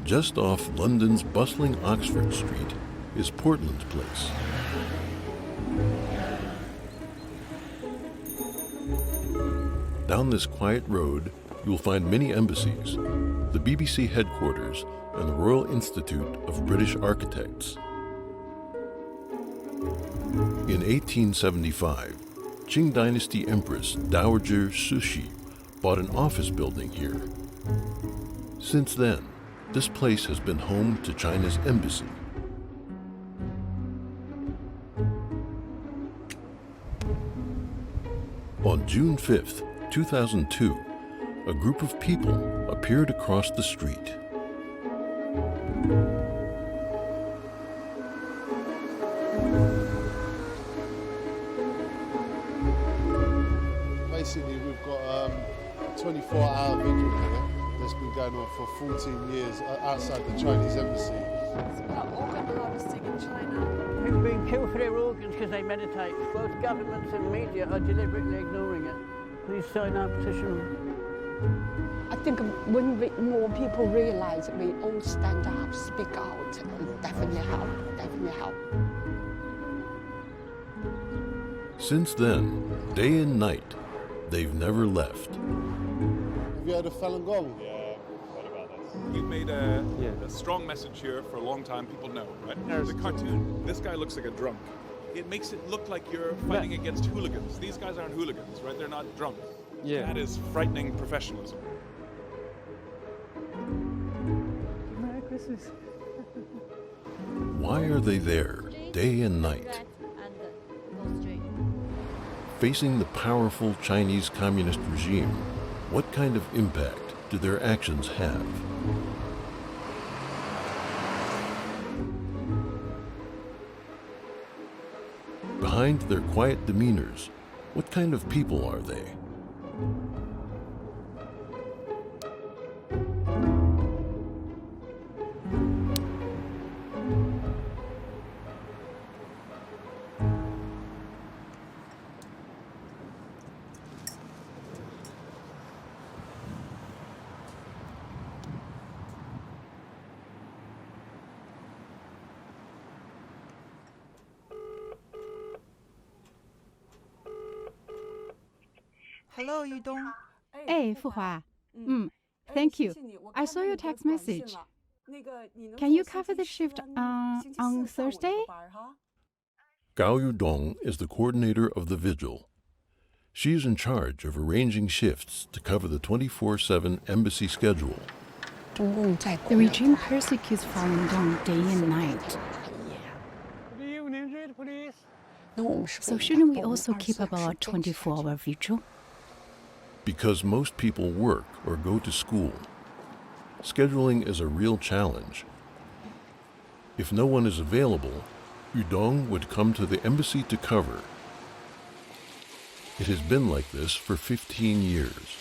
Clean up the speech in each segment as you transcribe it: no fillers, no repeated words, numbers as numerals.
Just off London's bustling Oxford Street is Portland Place. Down this quiet road, you will find many embassies, the BBC headquarters, and the Royal Institute of British Architects. In 1875, Qing Dynasty Empress Dowager Cixi bought an office building here. Since then, this place has been home to China's embassy. On June 5th, 2002, a group of people appeared across the street. Basically, we've got a 24-hour vigil here that's been going on for 14 years outside the Chinese embassy. It's about organ harvesting in China. People being killed for their organs because they meditate. Both governments and media are deliberately ignoring it. Please sign our petition. I think when more people realize we all stand up, speak out, it definitely help, definitely help. Since then, day and night, they've never left. Have you heard of Falun Gong? Yeah, what about this? You've made a strong message here for a long time. People know, right? There's a cartoon. This guy looks like a drunk. It makes it look like you're fighting against hooligans. These guys aren't hooligans, right? They're not drunk. Yeah. That is frightening professionalism. Merry Christmas. Why are they there, day and night? Facing the powerful Chinese Communist regime, what kind of impact do their actions have? Behind their quiet demeanors, what kind of people are they? Hello, Yudong. Hey, Fuhua. Thank you. I saw your text message. Can you cover the shift on Thursday? Gao Yudong is the coordinator of the vigil. She is in charge of arranging shifts to cover the 24/7 embassy schedule. The regime persecutes Falun Gong day and night. So shouldn't we also keep up our 24-hour vigil? Because most people work or go to school, scheduling is a real challenge. If no one is available, Yudong would come to the embassy to cover. It has been like this for 15 years.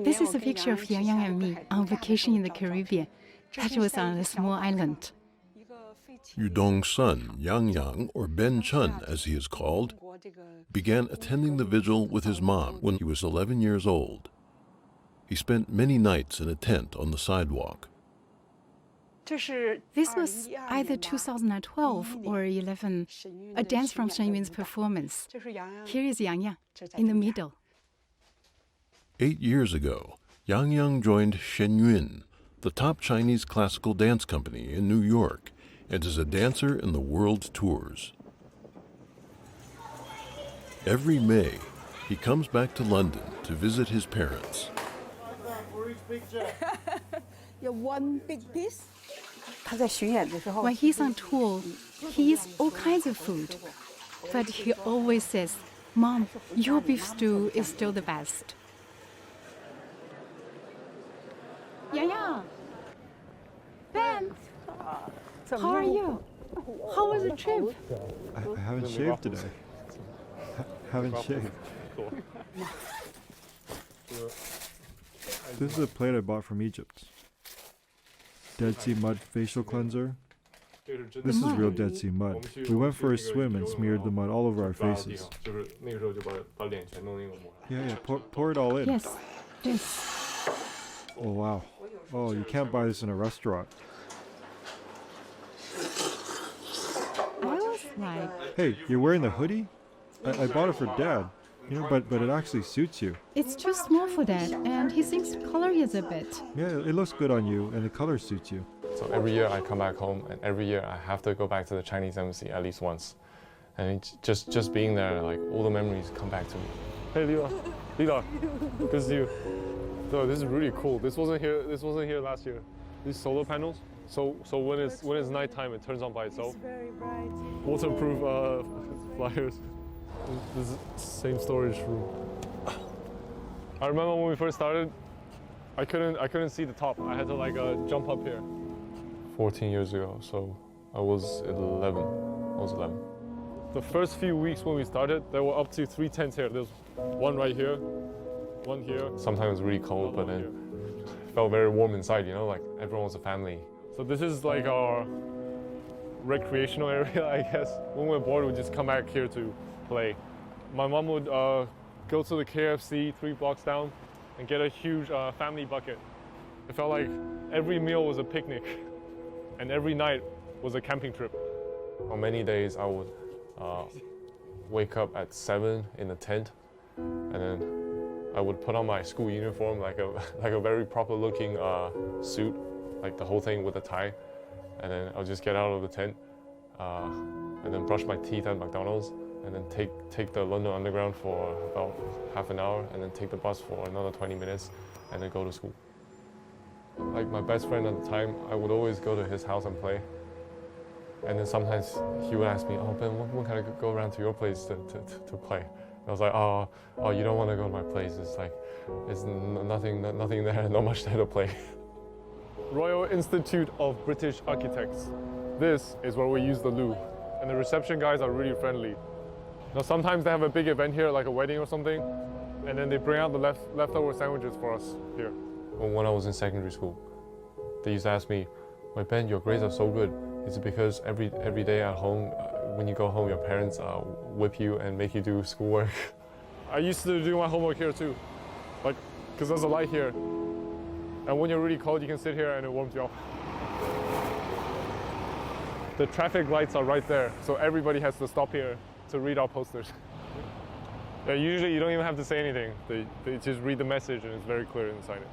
This is a picture of Yang Yang and me on vacation in the Caribbean. That was on a small island. Yudong's son, Yang Yang, or Ben Chun as he is called, began attending the vigil with his mom when he was 11 years old. He spent many nights in a tent on the sidewalk. This was either 2012 or 11, a dance from Shen Yun's performance. Here is Yang Yang, in the middle. 8 years ago, Yang Yang joined Shen Yun, the top Chinese classical dance company in New York, and is a dancer in the world tours. Every May, he comes back to London to visit his parents. One big piece. When he's on tour, he eats all kinds of food. But he always says, "Mom, your beef stew is still the best." Yang Yang! Ben! How are you? How was the trip? I haven't shaved today. Haven't shaved. This is a plate I bought from Egypt. Dead Sea mud facial cleanser. This is real Dead Sea mud. We went for a swim and smeared the mud all over our faces. Yeah, pour it all in. Yes, this. Oh wow. Oh, you can't buy this in a restaurant. I was like, Hey, you're wearing the hoodie? I bought it for Dad. You know, but it actually suits you. it's too small for Dad, and he thinks the color is a bit. Yeah, it looks good on you, and the color suits you. So every year I come back home, and every year I have to go back to the Chinese embassy at least once. And it's just being there, like all the memories come back to me. Hey, Lila, good to see you. So this is really cool. This wasn't here last year. These solar panels. So when it's nighttime, it turns on by itself. It's very bright. Waterproof flyers. This is same storage room. I remember when we first started, I couldn't see the top. I had to like jump up here. 14 years ago, so I was 11. The first few weeks when we started, there were up to 3 tents here. There's one right here, one here. Sometimes it was really cold, but then it felt very warm inside, you know, like everyone was a family. So this is like our recreational area, I guess. When we're bored, we just come back here to play. My mom would go to the KFC 3 blocks down and get a huge family bucket. It felt like every meal was a picnic and every night was a camping trip. On many days, I would wake up at 7 in the tent, and then I would put on my school uniform, like a very proper looking suit, like the whole thing with a tie, and then I'll just get out of the tent and then brush my teeth at McDonald's, and then take the London Underground for about half an hour, and then take the bus for another 20 minutes, and then go to school. Like my best friend at the time, I would always go to his house and play. And then sometimes he would ask me, "Oh Ben, when can I go around to your place to play?" And I was like, "Oh, you don't want to go to my place. It's like, it's nothing there, not much there to play." Royal Institute of British Architects. This is where we use the loo, and the reception guys are really friendly. Now sometimes they have a big event here, like a wedding or something, and then they bring out the leftover sandwiches for us here. When I was in secondary school, they used to ask me, "Wait, Ben, your grades are so good. Is it because every day at home, when you go home, your parents whip you and make you do schoolwork?" I used to do my homework here too, like, because there's a light here, and when you're really cold, you can sit here and it warms you up. The traffic lights are right there, so everybody has to stop here to read our posters. Yeah, usually you don't even have to say anything. They just read the message and it's very clear inside it.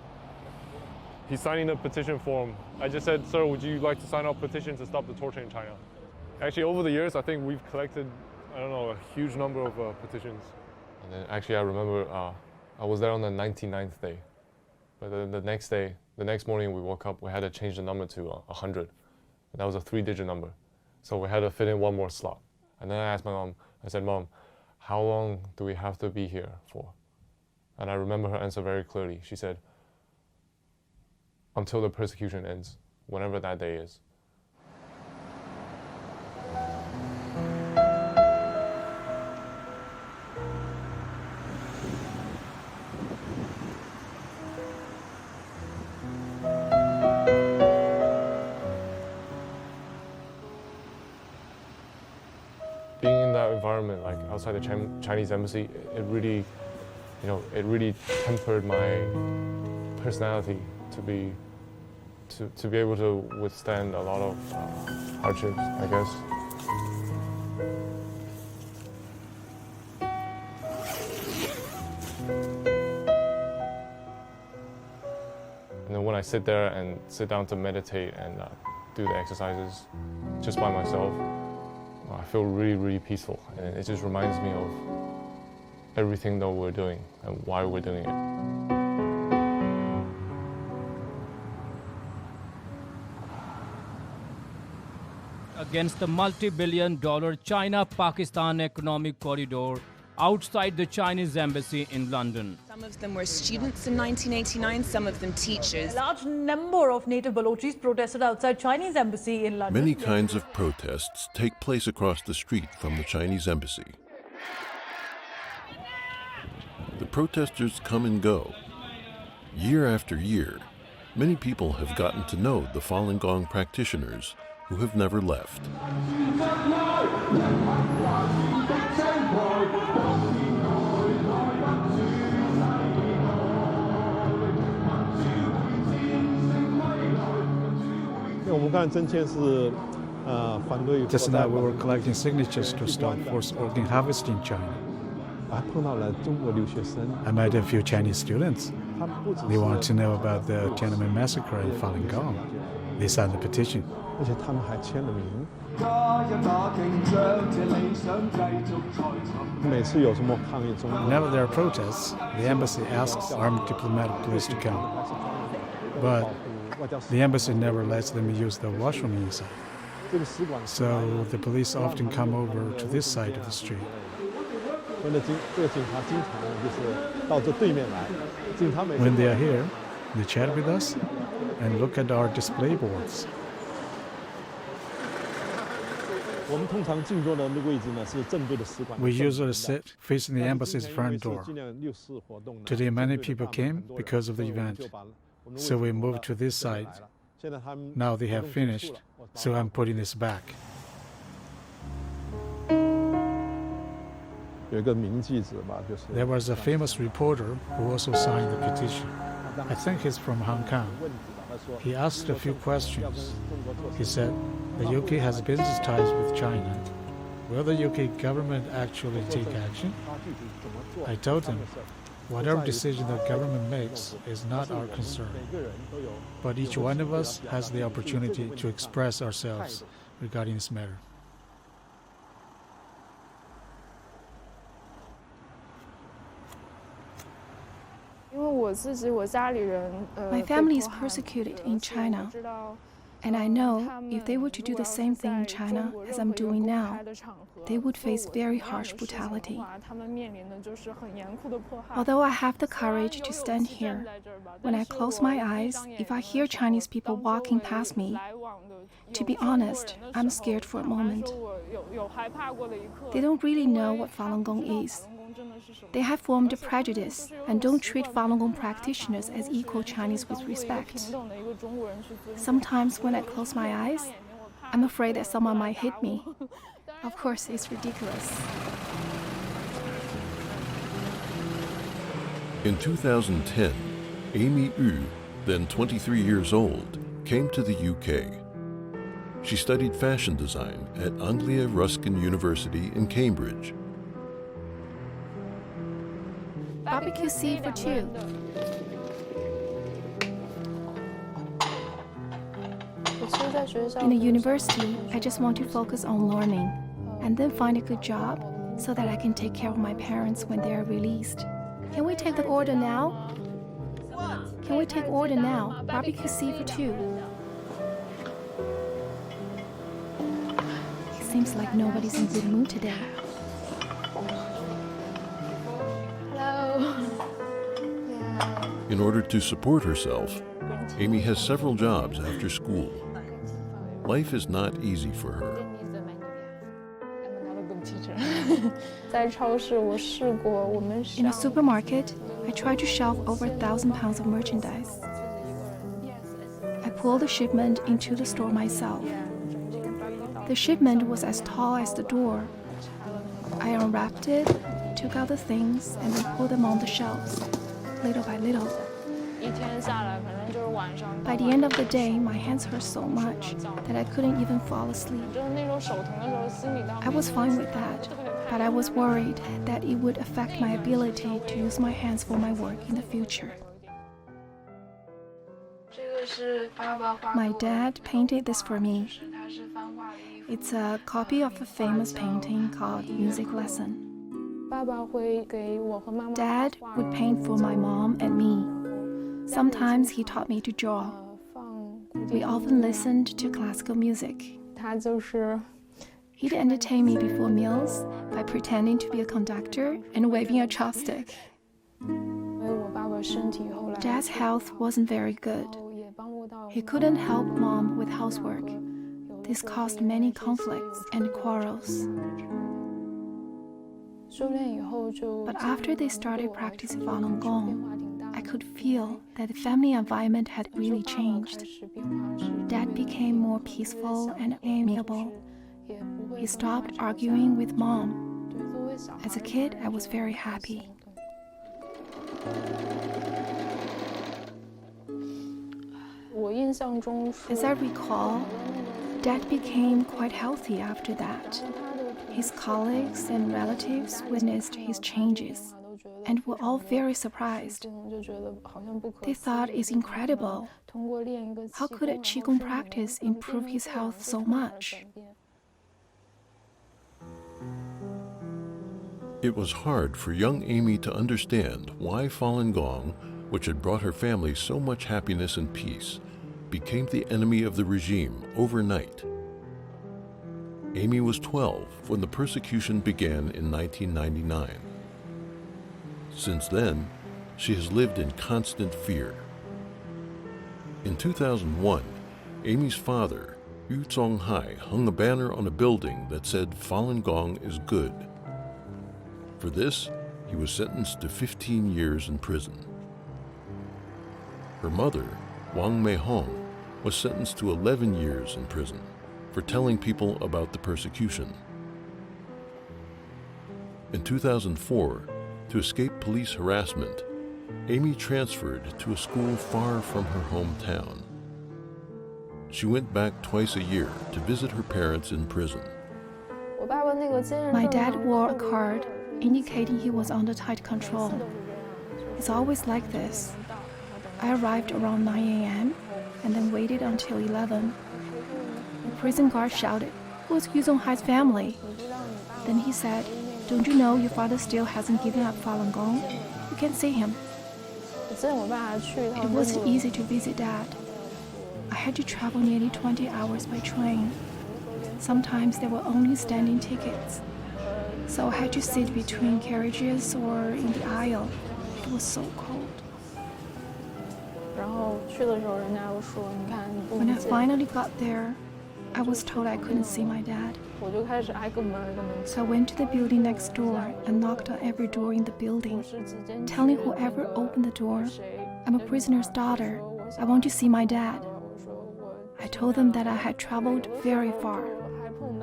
He's signing the petition form. I just said, "Sir, would you like to sign our petition to stop the torture in China?" Actually, over the years, I think we've collected, I don't know, a huge number of petitions. And then actually, I remember I was there on the 99th day. But the next day, the next morning we woke up, we had to change the number to 100. And that was a 3-digit number. So we had to fit in one more slot. And then I asked my mom, I said, "Mom, how long do we have to be here for?" And I remember her answer very clearly. She said, "Until the persecution ends, whenever that day is." Being in that environment, like outside the Chinese embassy, it really, it really tempered my personality to be able to withstand a lot of hardships, I guess. And then when I sit there and sit down to meditate and do the exercises just by myself, I feel really, really peaceful, and it just reminds me of everything that we're doing and why we're doing it. Against the multi-billion-dollar China-Pakistan economic corridor outside the Chinese embassy in London. Some of them were students in 1989, some of them teachers. A large number of native Balochis protested outside Chinese embassy in London. Many kinds of protests take place across the street from the Chinese embassy. The protesters come and go. Year after year, many people have gotten to know the Falun Gong practitioners who have never left. Just now we were collecting signatures to stop forced organ harvesting in China. I met a few Chinese students. They want to know about the Tiananmen massacre in Falun Gong. They signed the petition. Whenever there are protests, the embassy asks armed diplomatic police to come. But the embassy never lets them use the washroom inside. So the police often come over to this side of the street. When they are here, they chat with us and look at our display boards. We usually sit facing the embassy's front door. Today many people came because of the event, so we moved to this side. Now they have finished, so I'm putting this back. There was a famous reporter who also signed the petition. I think he's from Hong Kong. He asked a few questions. He said, the UK has business ties with China. Will the UK government actually take action? I told him, whatever decision the government makes is not our concern. But each one of us has the opportunity to express ourselves regarding this matter. My family is persecuted in China, and I know if they were to do the same thing in China as I'm doing now, they would face very harsh brutality. Although I have the courage to stand here, when I close my eyes, if I hear Chinese people walking past me, to be honest, I'm scared for a moment. They don't really know what Falun Gong is. They have formed a prejudice and don't treat Falun Gong practitioners as equal Chinese with respect. Sometimes when I close my eyes, I'm afraid that someone might hit me. Of course, it's ridiculous. In 2010, Amy Yu, then 23 years old, came to the UK. She studied fashion design at Anglia Ruskin University in Cambridge. Barbecue seed for two. In a university, I just want to focus on learning and then find a good job so that I can take care of my parents when they are released. Can we take the order now? Can we take order now? Barbecue seed for two. It seems like nobody's in good mood today. In order to support herself, Amy has several jobs after school. Life is not easy for her. In a supermarket, I try to shelf over 1,000 pounds of merchandise. I pulled the shipment into the store myself. The shipment was as tall as the door. I unwrapped it, took out the things, and then put them on the shelves, little by little. By the end of the day, my hands hurt so much that I couldn't even fall asleep. I was fine with that, but I was worried that it would affect my ability to use my hands for my work in the future. My dad painted this for me. It's a copy of a famous painting called Music Lesson. Dad would paint for my mom and me. Sometimes he taught me to draw. We often listened to classical music. He'd entertain me before meals by pretending to be a conductor and waving a chopstick. Dad's health wasn't very good. He couldn't help Mom with housework. This caused many conflicts and quarrels. But after they started practicing Falun Gong, I could feel that the family environment had really changed. Dad became more peaceful and amiable. He stopped arguing with Mom. As a kid, I was very happy. As I recall, Dad became quite healthy after that. His colleagues and relatives witnessed his changes and were all very surprised. They thought it's incredible. How could a Qigong practice improve his health so much? It was hard for young Amy to understand why Falun Gong, which had brought her family so much happiness and peace, became the enemy of the regime overnight. Amy was 12 when the persecution began in 1999. Since then, she has lived in constant fear. In 2001, Amy's father, Yu Zonghai, hung a banner on a building that said Falun Gong is good. For this, he was sentenced to 15 years in prison. Her mother, Wang Meihong, was sentenced to 11 years in prison for telling people about the persecution. In 2004, to escape police harassment, Amy transferred to a school far from her hometown. She went back twice a year to visit her parents in prison. My dad wore a card indicating he was under tight control. It's always like this. I arrived around 9 a.m. and then waited until 11. The prison guard shouted, "Who's Yu Zonghai's family?" Then he said, "Don't you know your father still hasn't given up Falun Gong? You can see him." It wasn't easy to visit Dad. I had to travel nearly 20 hours by train. Sometimes there were only standing tickets, so I had to sit between carriages or in the aisle. It was so cold. When I finally got there, I was told I couldn't see my dad. So I went to the building next door and knocked on every door in the building, telling whoever opened the door, "I'm a prisoner's daughter. I want to see my dad." I told them that I had traveled very far.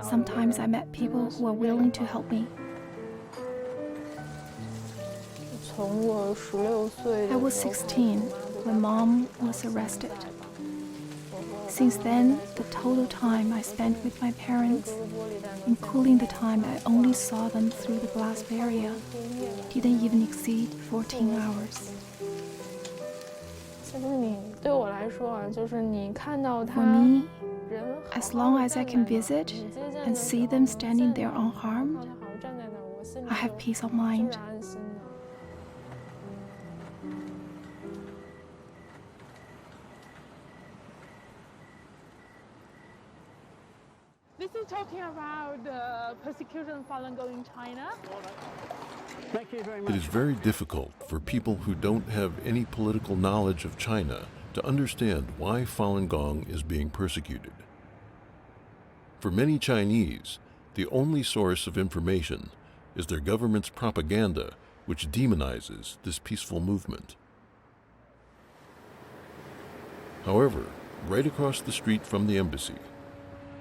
Sometimes I met people who were willing to help me. I was 16 when Mom was arrested. Since then, the total time I spent with my parents, including the time I only saw them through the glass barrier, didn't even exceed 14 hours. For me, as long as I can visit and see them standing there unharmed, I have peace of mind. This is talking about the persecution of Falun Gong in China. Thank you very much. It is very difficult for people who don't have any political knowledge of China to understand why Falun Gong is being persecuted. For many Chinese, the only source of information is their government's propaganda, which demonizes this peaceful movement. However, right across the street from the embassy,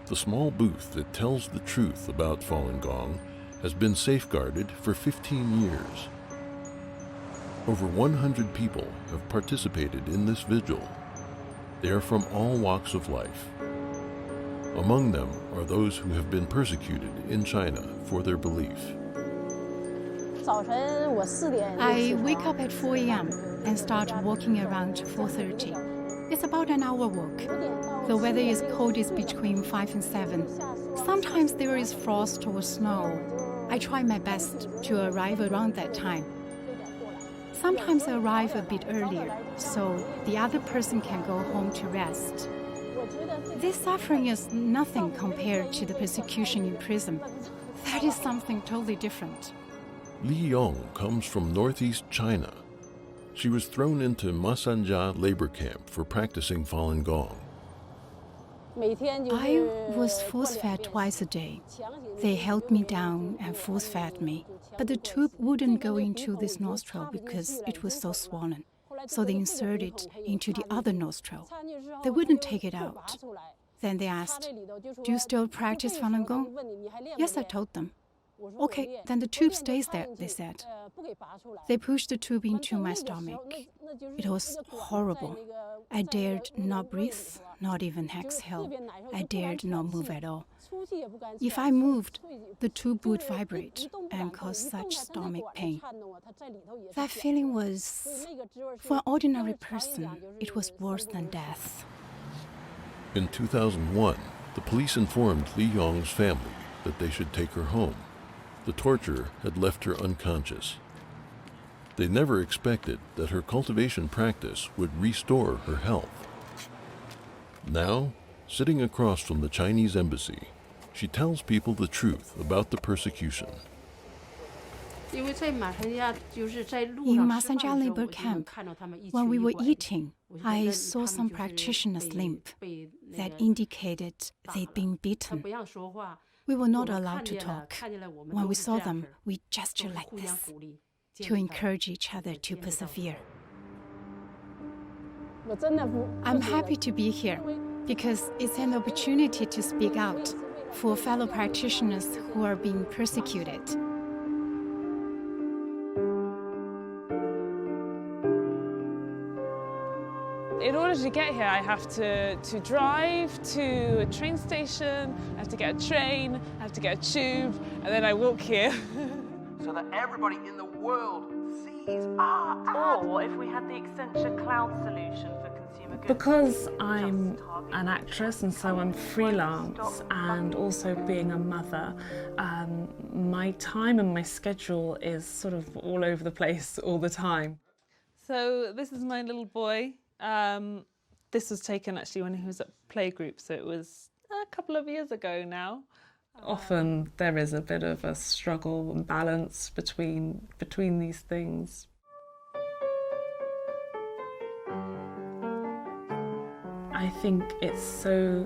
the small booth that tells the truth about Falun Gong has been safeguarded for 15 years. Over 100 people have participated in this vigil. They are from all walks of life. Among them are those who have been persecuted in China for their belief. I wake up at 4 a.m. and start walking around 4:30. It's about an hour walk. The weather is cold, it's between 5 and 7. Sometimes there is frost or snow. I try my best to arrive around that time. Sometimes I arrive a bit earlier, so the other person can go home to rest. This suffering is nothing compared to the persecution in prison. That is something totally different. Li Yong comes from northeast China. She was thrown into Masanja labor camp for practicing Falun Gong. I was force-fed twice a day. They held me down and force-fed me, but the tube wouldn't go into this nostril because it was so swollen. so they insert it into the other nostril. They wouldn't take it out. Then they asked, "Do you still practice Falun Gong?" Yes, I told them. "Okay, then the tube stays there," they said. They pushed the tube into my stomach. It was horrible. I dared not breathe, not even exhale. I dared not move at all. If I moved, the tube would vibrate and cause such stomach pain. That feeling was, for an ordinary person, it was worse than death. In 2001, the police informed Li Yong's family that they should take her home. The torture had left her unconscious. They never expected that her cultivation practice would restore her health. Now, sitting across from the Chinese embassy, she tells people the truth about the persecution. In Masanja labor camp, when we were eating, I saw some practitioners limp. That indicated they'd been beaten. We were not allowed to talk. When we saw them, we gestured like this to encourage each other to persevere. I'm happy to be here because it's an opportunity to speak out for fellow practitioners who are being persecuted. In order to get here, I have to drive to a train station, I have to get a train, I have to get a tube, and then I walk here. So that everybody in the world sees our ad. Or if we had the Accenture cloud solution for consumer goods. Because I'm an actress and so I'm freelance and also being a mother, my time and my schedule is sort of all over the place all the time. So this is my little boy. This was taken actually when he was at playgroup, so it was a couple of years ago now. Often there is a bit of a struggle and balance between these things. I think it's so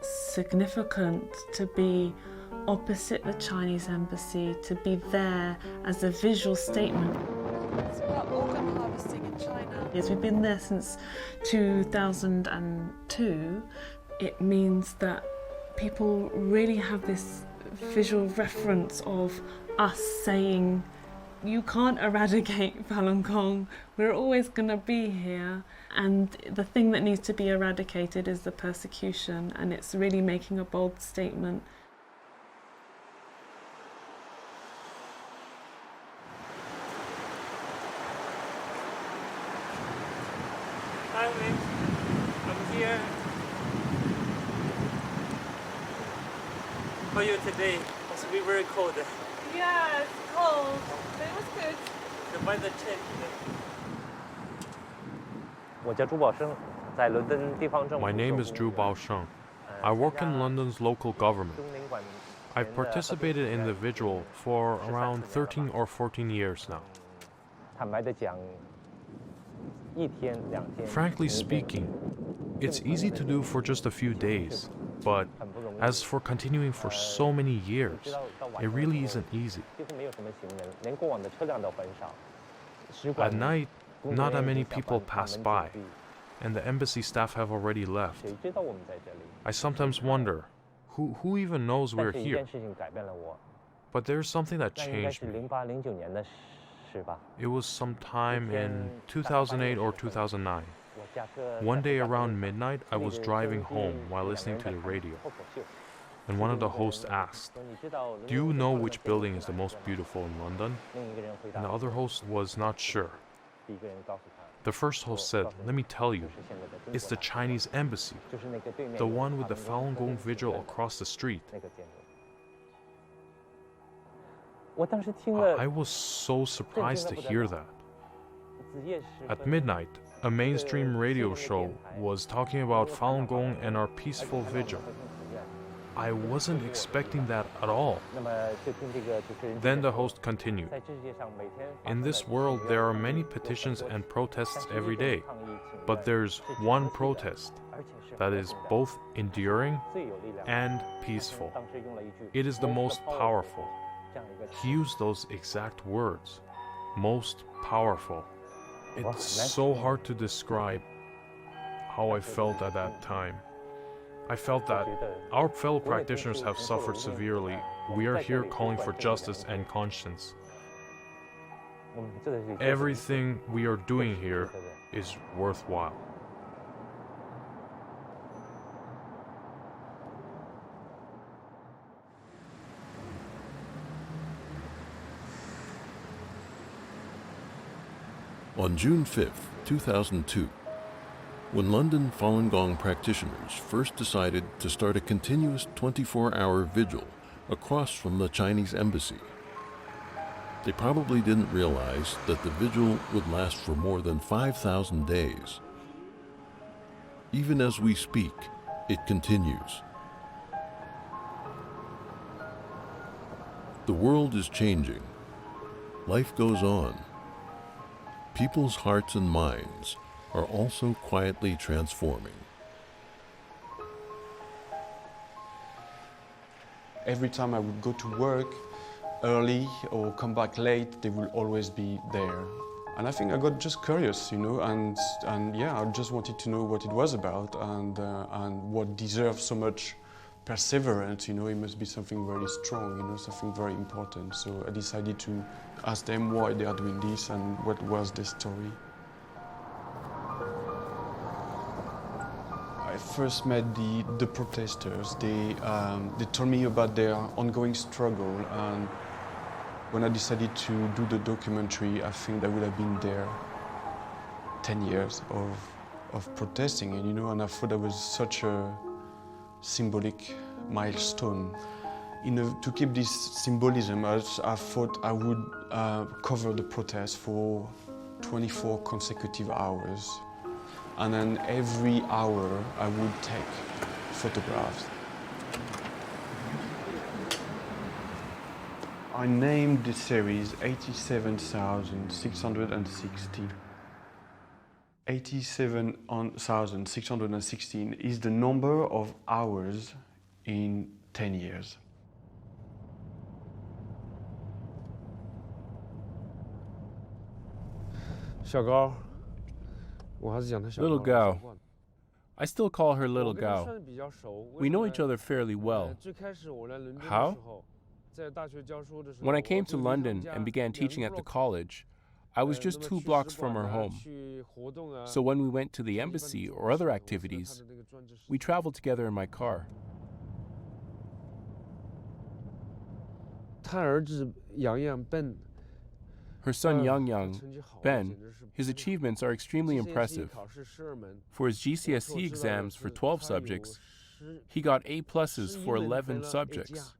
significant to be opposite the Chinese embassy, to be there as a visual statement. It's about organ harvesting in China. Yes, we've been there since 2002. It means that people really have this visual reference of us saying, you can't eradicate Falun Gong, we're always going to be here. And the thing that needs to be eradicated is the persecution, and it's really making a bold statement. Hi, Nick. I'm here. How are you today? It must be very cold. Yeah, it's cold, but it was good. The weather changed. My name is Zhu Baosheng. I work in London's local government. I've participated in the vigil for around 13 or 14 years now. Frankly speaking, it's easy to do for just a few days, but as for continuing for so many years, it really isn't easy. At night, not that many people pass by, and the embassy staff have already left. I sometimes wonder, who even knows we're here? But there's something that changed me. It was sometime in 2008 or 2009. One day around midnight, I was driving home while listening to the radio, and one of the hosts asked, "Do you know which building is the most beautiful in London?" And the other host was not sure. The first host said, "Let me tell you, it's the Chinese embassy, the one with the Falun Gong vigil across the street." I was so surprised to hear that. At midnight, a mainstream radio show was talking about Falun Gong and our peaceful vigil. I wasn't expecting that at all. Then the host continued. In this world, there are many petitions and protests every day, but there's one protest that is both enduring and peaceful. It is the most powerful. He used those exact words, most powerful. It's so hard to describe how I felt at that time. I felt that our fellow practitioners have suffered severely. We are here calling for justice and conscience. Everything we are doing here is worthwhile. On June 5th, 2002, when London Falun Gong practitioners first decided to start a continuous 24-hour vigil across from the Chinese embassy, they probably didn't realize that the vigil would last for more than 5,000 days. Even as we speak, it continues. The world is changing. Life goes on. People's hearts and minds are also quietly transforming. Every time I would go to work early or come back late, they will always be there. And I think I got just curious, and yeah, I just wanted to know what it was about and what deserves so much perseverance. It must be something very strong, something very important. So I decided to ask them why they are doing this and what was the story. I first met the protesters. They told me about their ongoing struggle, and when I decided to do the documentary, I think that would have been there 10 years of protesting, and I thought that was such a symbolic milestone. To keep this symbolism, I thought I would cover the protest for 24 consecutive hours. And then every hour I would take photographs. I named the series 87,660. 87,616 is the number of hours in 10 years. Little Gao. I still call her Little Gao. We know each other fairly well. How? When I came to London and began teaching at the college, I was just 2 blocks from her home. So when we went to the embassy or other activities, we traveled together in my car. Her son Yang, Ben, his achievements are extremely impressive. For his GCSE exams for 12 subjects, he got A+ for 11 subjects.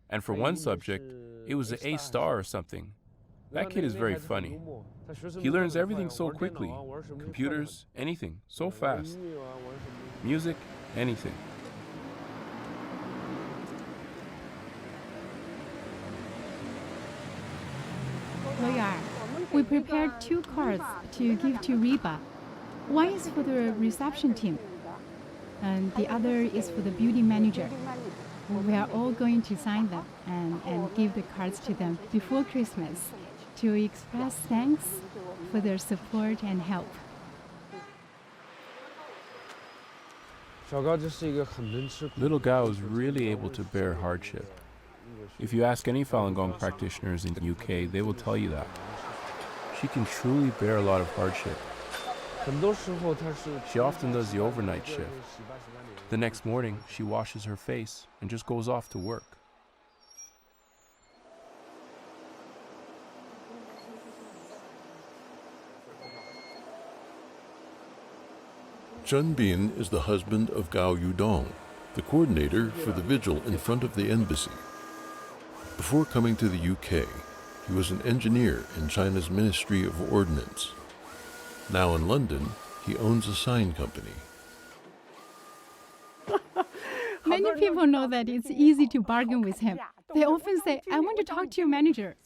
And for one subject, it was an A* or something. That kid is very funny. He learns everything so quickly. Computers, anything, so fast. Music, anything. We prepared 2 cards to give to Reba. One is for the reception team, and the other is for the building manager. We are all going to sign them and give the cards to them before Christmas to express thanks for their support and help. Little Gao is really able to bear hardship. If you ask any Falun Gong practitioners in the UK, they will tell you that. She can truly bear a lot of hardship. She often does the overnight shift. The next morning, she washes her face and just goes off to work. Chun Bin is the husband of Gao Yudong, the coordinator for the vigil in front of the embassy. Before coming to the UK, he was an engineer in China's Ministry of Ordnance. Now in London, he owns a sign company. Many people know that it's easy to bargain with him. They often say, I want to talk to your manager.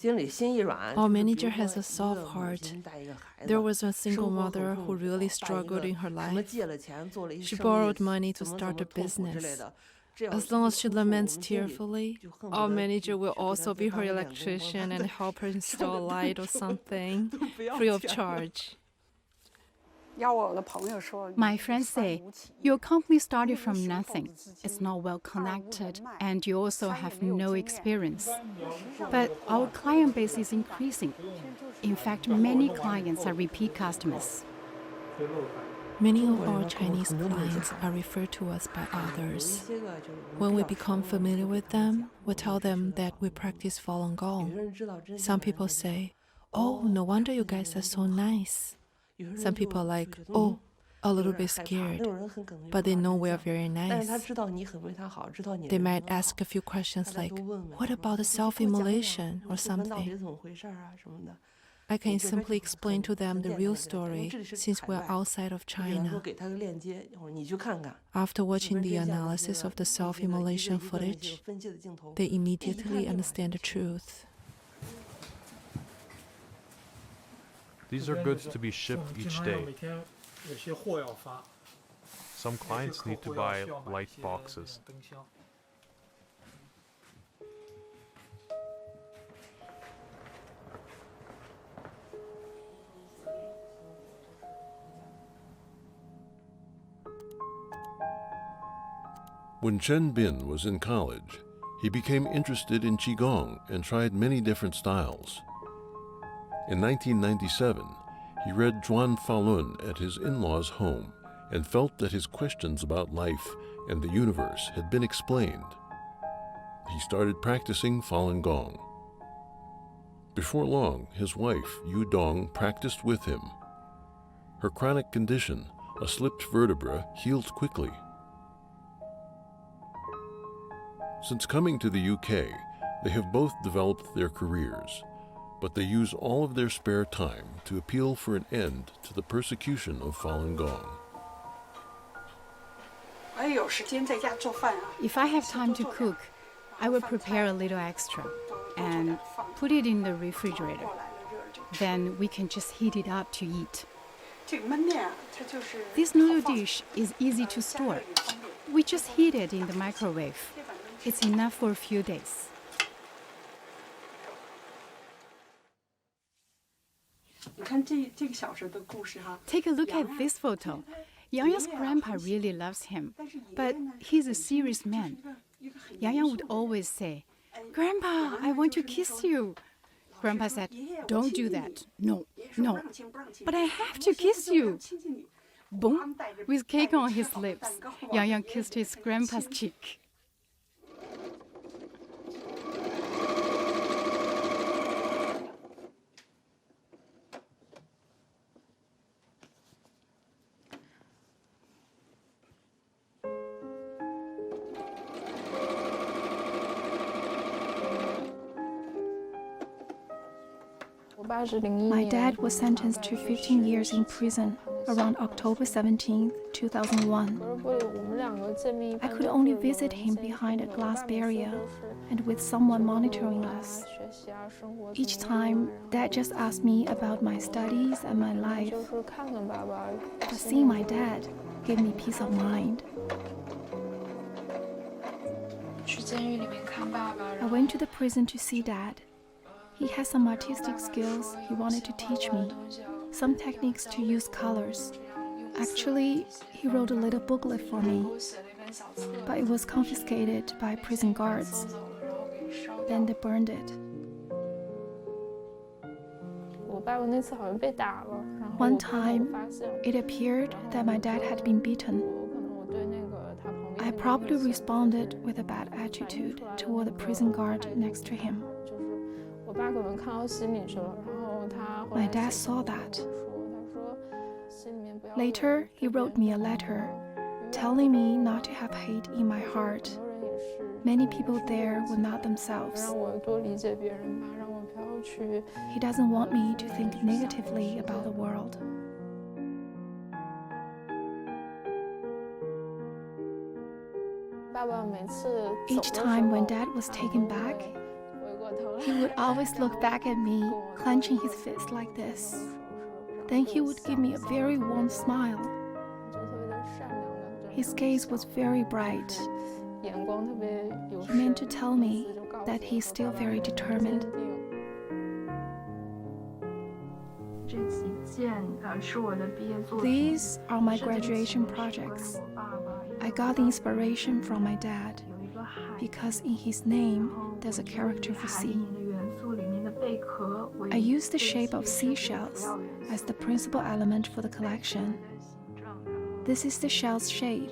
Our manager has a soft heart. There was a single mother who really struggled in her life. She borrowed money to start a business. As long as she laments tearfully, our manager will also be her electrician and help her install a light or something, free of charge. My friends say, your company started from nothing, it's not well connected, and you also have no experience. But our client base is increasing. In fact, many clients are repeat customers. Many of our Chinese clients are referred to us by others. When we become familiar with them, we tell them that we practice Falun Gong. Some people say, "Oh, no wonder you guys are so nice." Some people are like, "Oh, a little bit scared," but they know we are very nice. They might ask a few questions like, "What about the self-immolation?" or something. I can simply explain to them the real story since we're outside of China. After watching the analysis of the self-immolation footage, they immediately understand the truth. These are goods to be shipped each day. Some clients need to buy light boxes. When Chen Bin was in college, he became interested in Qigong and tried many different styles. In 1997, he read Zhuan Falun at his in-laws' home and felt that his questions about life and the universe had been explained. He started practicing Falun Gong. Before long, his wife, Yu Dong, practiced with him. Her chronic condition, a slipped vertebra, healed quickly. Since coming to the UK, they have both developed their careers, but they use all of their spare time to appeal for an end to the persecution of Falun Gong. If I have time to cook, I will prepare a little extra and put it in the refrigerator. Then we can just heat it up to eat. This noodle dish is easy to store. We just heat it in the microwave. It's enough for a few days. Take a look at this photo. Yang Yang's grandpa really loves him, but he's a serious man. Yang Yang would always say, "Grandpa, I want to kiss you." Grandpa said, "Don't do that. No, no. But I have to kiss you." Boom! With cake on his lips, Yang Yang kissed his grandpa's cheek. My dad was sentenced to 15 years in prison around October 17, 2001. I could only visit him behind a glass barrier and with someone monitoring us. Each time, Dad just asked me about my studies and my life. But seeing my dad gave me peace of mind. I went to the prison to see Dad. He has some artistic skills he wanted to teach me, some techniques to use colors. Actually, he wrote a little booklet for me, but it was confiscated by prison guards. Then they burned it. One time, it appeared that my dad had been beaten. I probably responded with a bad attitude toward the prison guard next to him. My dad saw that. Later, he wrote me a letter telling me not to have hate in my heart. Many people there were not themselves. He doesn't want me to think negatively about the world. Each time when Dad was taken back, he would always look back at me, clenching his fist like this. Then he would give me a very warm smile. His gaze was very bright. He meant to tell me that he's still very determined. These are my graduation projects. I got the inspiration from my dad because in his name there's a character for sea. I used the shape of seashells as the principal element for the collection. This is the shell's shape,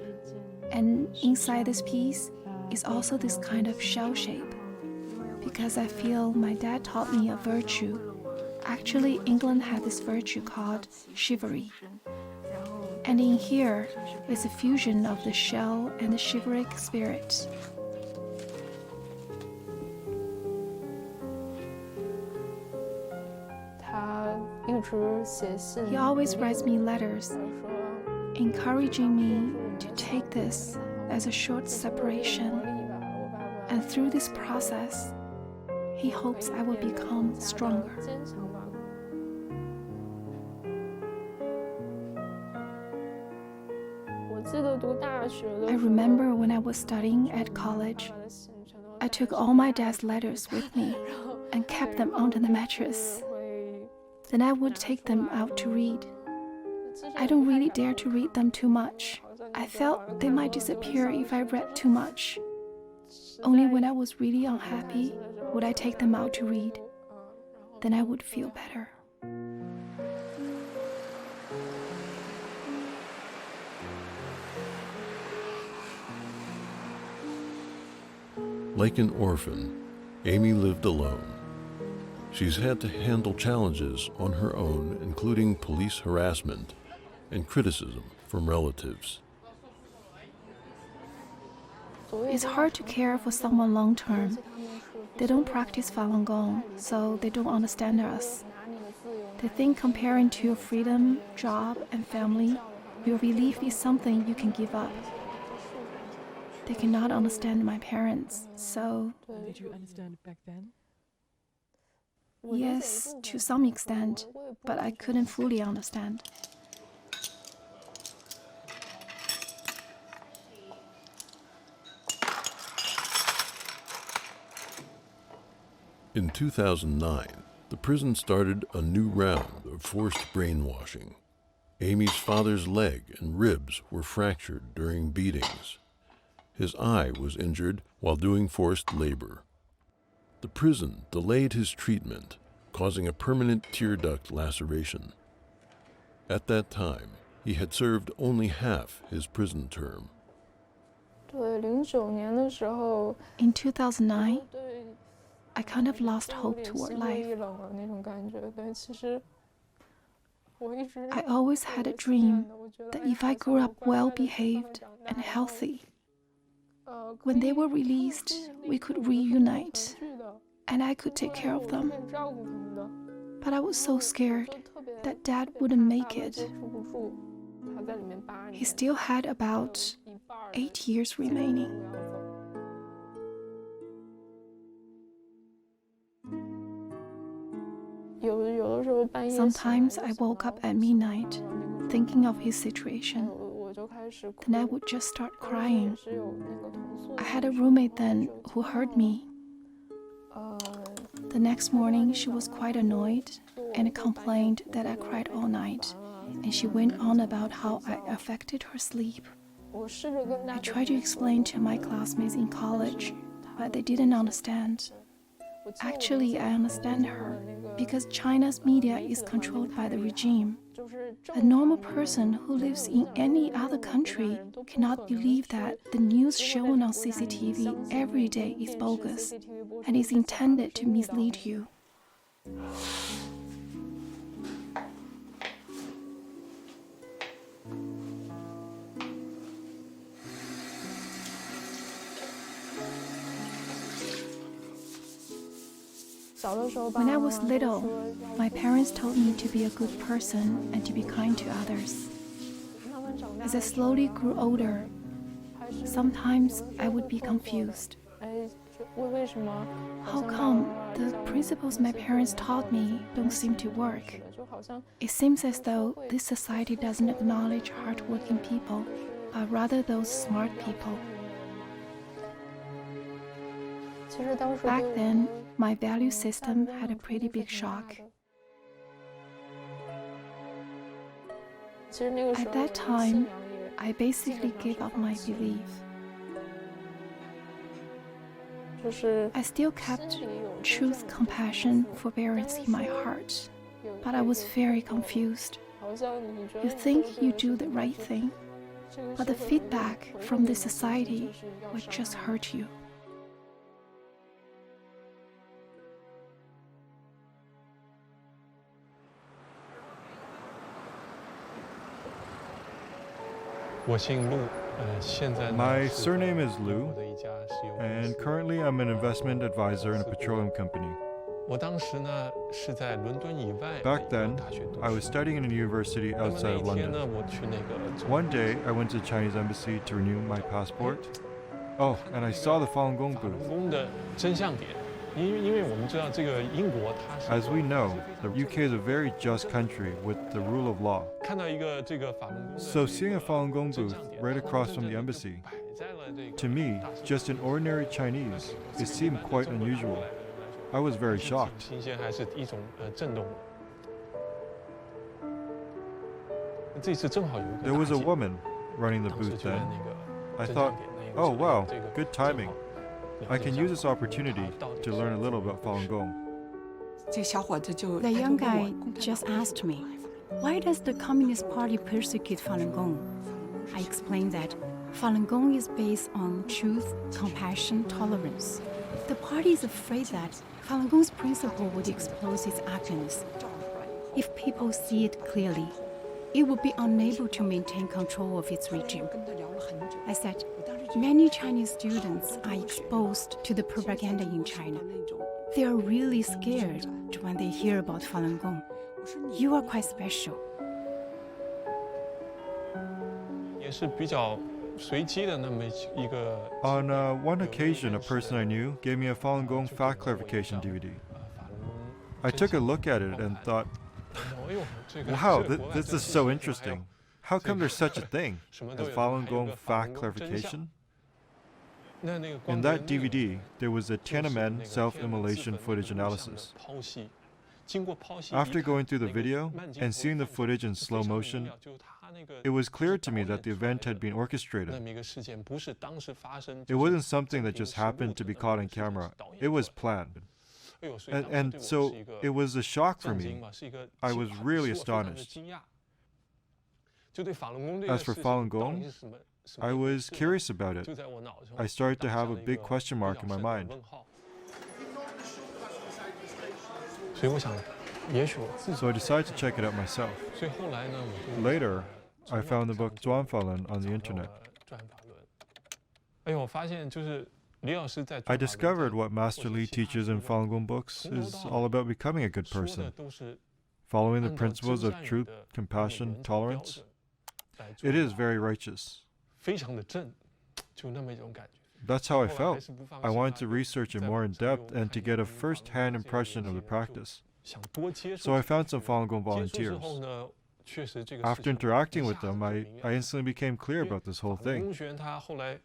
and inside this piece is also this kind of shell shape, because I feel my dad taught me a virtue. Actually, England had this virtue called chivalry. And in here is a fusion of the shell and the chivalric spirit. He always writes me letters, encouraging me to take this as a short separation. And through this process, he hopes I will become stronger. I remember when I was studying at college, I took all my dad's letters with me and kept them under the mattress. Then I would take them out to read. I don't really dare to read them too much. I felt they might disappear if I read too much. Only when I was really unhappy would I take them out to read. Then I would feel better. Like an orphan, Amy lived alone. She's had to handle challenges on her own, including police harassment and criticism from relatives. It's hard to care for someone long term. They don't practice Falun Gong, so they don't understand us. They think comparing to your freedom, job, and family, your relief is something you can give up. They cannot understand my parents, so... Did you understand back then? Yes, to some extent, but I couldn't fully understand. In 2009, the prison started a new round of forced brainwashing. Amy's father's leg and ribs were fractured during beatings. His eye was injured while doing forced labor. The prison delayed his treatment, causing a permanent tear duct laceration. At that time, he had served only half his prison term. In 2009, I kind of lost hope toward life. I always had a dream that if I grew up well-behaved and healthy, when they were released, we could reunite, and I could take care of them. But I was so scared that Dad wouldn't make it. He still had about 8 years remaining. Sometimes I woke up at midnight thinking of his situation. Then I would just start crying. I had a roommate then who heard me. The next morning she was quite annoyed and complained that I cried all night, and she went on about how I affected her sleep. I tried to explain to my classmates in college, but they didn't understand. Actually, I understand her, because China's media is controlled by the regime. A normal person who lives in any other country cannot believe that the news shown on CCTV every day is bogus and is intended to mislead you. When I was little, my parents told me to be a good person and to be kind to others. As I slowly grew older, sometimes I would be confused. How come the principles my parents taught me don't seem to work? It seems as though this society doesn't acknowledge hardworking people, but rather those smart people. Back then, my value system had a pretty big shock. At that time, I basically gave up my belief. I still kept truth, compassion, forbearance in my heart, but I was very confused. You think you do the right thing, but the feedback from the society would just hurt you. My surname is Liu, and currently I'm an investment advisor in a petroleum company. Back then, I was studying in a university outside of London. One day, I went to the Chinese embassy to renew my passport. Oh, and I saw the Falun Gong booth. As we know, the UK is a very just country with the rule of law. So seeing a Falun Gong booth right across from the embassy, to me, just an ordinary Chinese, it seemed quite unusual. I was very shocked. There was a woman running the booth then. I thought, oh wow, good timing. I can use this opportunity to learn a little about Falun Gong. The young guy just asked me, why does the Communist Party persecute Falun Gong? I explained that Falun Gong is based on truth, compassion, tolerance. The party is afraid that Falun Gong's principle would expose its ugliness. If people see it clearly, it would be unable to maintain control of its regime. I said, many Chinese students are exposed to the propaganda in China. They are really scared when they hear about Falun Gong. You are quite special. On one occasion, a person I knew gave me a Falun Gong fact clarification DVD. I took a look at it and thought, wow, this is so interesting. How come there's such a thing as Falun Gong fact clarification? In that DVD, there was a Tiananmen self-immolation footage analysis. After going through the video and seeing the footage in slow motion, it was clear to me that the event had been orchestrated. It wasn't something that just happened to be caught on camera. It was planned. And so it was a shock for me. I was really astonished. As for Falun Gong, I was curious about it. I started to have a big question mark in my mind. So I decided to check it out myself. Later, I found the book Zhuan Falun on the internet. I discovered what Master Li teaches in Falun Gong books is all about becoming a good person, following the principles of truth, compassion, tolerance. It is very righteous. That's how I felt. I wanted to research it more in depth and to get a first-hand impression of the practice. So I found some Falun Gong volunteers. After interacting with them, I instantly became clear about this whole thing. The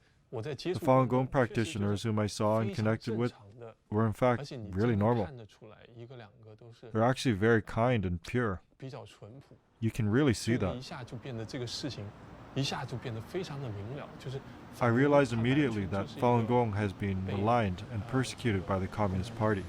Falun Gong practitioners whom I saw and connected with were in fact really normal. They're actually very kind and pure. You can really see that. I realized immediately that Falun Gong has been maligned and persecuted by the Communist Party.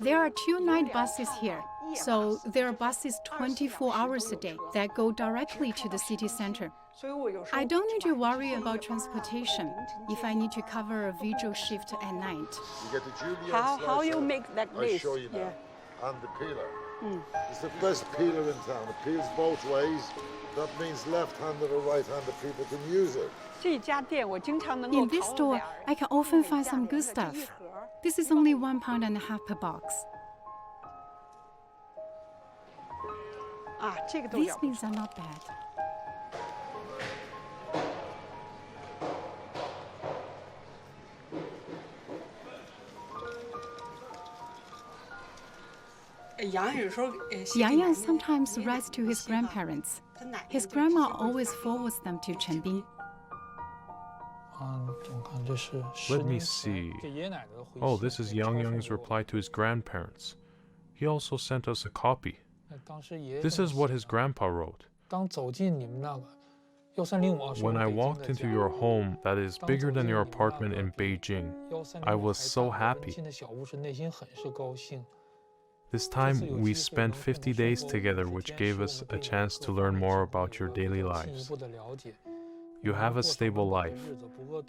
There are 2 night buses here, so there are buses 24 hours a day that go directly to the city center. I don't need to worry about transportation if I need to cover a vigil shift at night. How you make that list? I show you now. And the peeler. It's the best peeler in town. It peels both ways. That means left-handed or right-handed people can use it. In this store, I can often find some good stuff. This is only £1.50 per box. These beans are not bad. Yang Yang sometimes writes to his grandparents. His grandma always forwards them to Chenbing. Let me see. Oh, this is Yang Yang's reply to his grandparents. He also sent us a copy. This is what his grandpa wrote. When I walked into your home that is bigger than your apartment in Beijing, I was so happy. This time we spent 50 days together, which gave us a chance to learn more about your daily lives. You have a stable life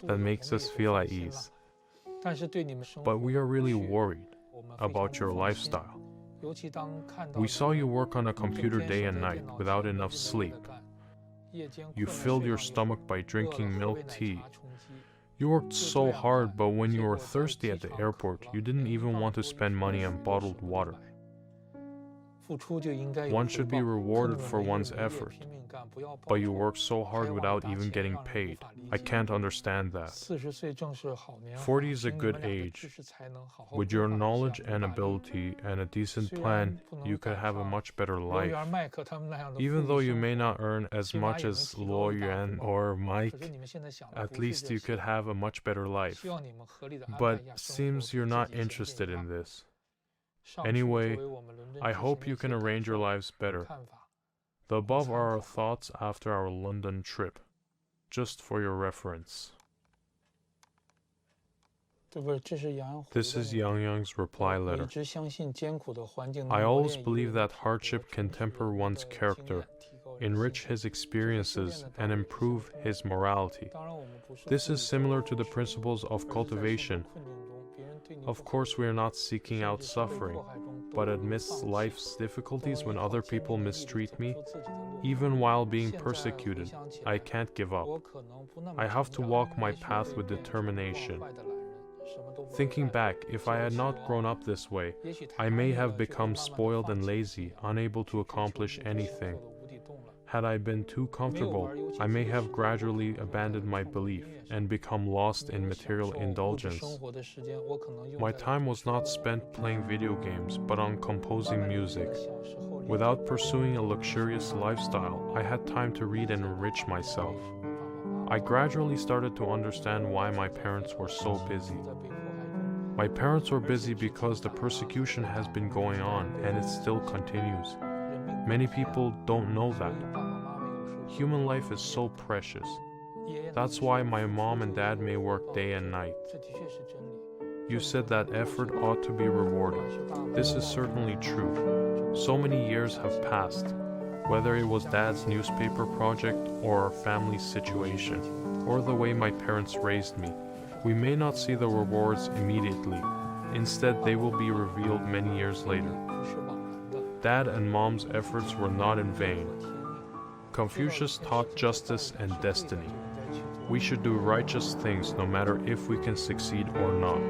that makes us feel at ease. But we are really worried about your lifestyle. We saw you work on a computer day and night without enough sleep. You filled your stomach by drinking milk tea. You worked so hard, but when you were thirsty at the airport, you didn't even want to spend money on bottled water. One should be rewarded for one's effort, but you work so hard without even getting paid. I can't understand that. 40 is a good age. With your knowledge and ability and a decent plan, you could have a much better life. Even though you may not earn as much as Luo Yuan or Mike, at least you could have a much better life. But seems you're not interested in this. Anyway, I hope you can arrange your lives better. The above are our thoughts after our London trip, just for your reference. This is Yang Yang's reply letter. I always believe that hardship can temper one's character, enrich his experiences, and improve his morality. This is similar to the principles of cultivation. Of course, we are not seeking out suffering, but amidst life's difficulties, when other people mistreat me, even while being persecuted, I can't give up. I have to walk my path with determination. Thinking back, if I had not grown up this way, I may have become spoiled and lazy, unable to accomplish anything. Had I been too comfortable, I may have gradually abandoned my belief and become lost in material indulgence. My time was not spent playing video games, but on composing music. Without pursuing a luxurious lifestyle, I had time to read and enrich myself. I gradually started to understand why my parents were so busy. My parents were busy because the persecution has been going on, and it still continues. Many people don't know that. Human life is so precious. That's why my mom and dad may work day and night. You said that effort ought to be rewarded. This is certainly true. So many years have passed, whether it was Dad's newspaper project or our family's situation, or the way my parents raised me. We may not see the rewards immediately. Instead, they will be revealed many years later. Dad and Mom's efforts were not in vain. Confucius taught justice and destiny. We should do righteous things no matter if we can succeed or not.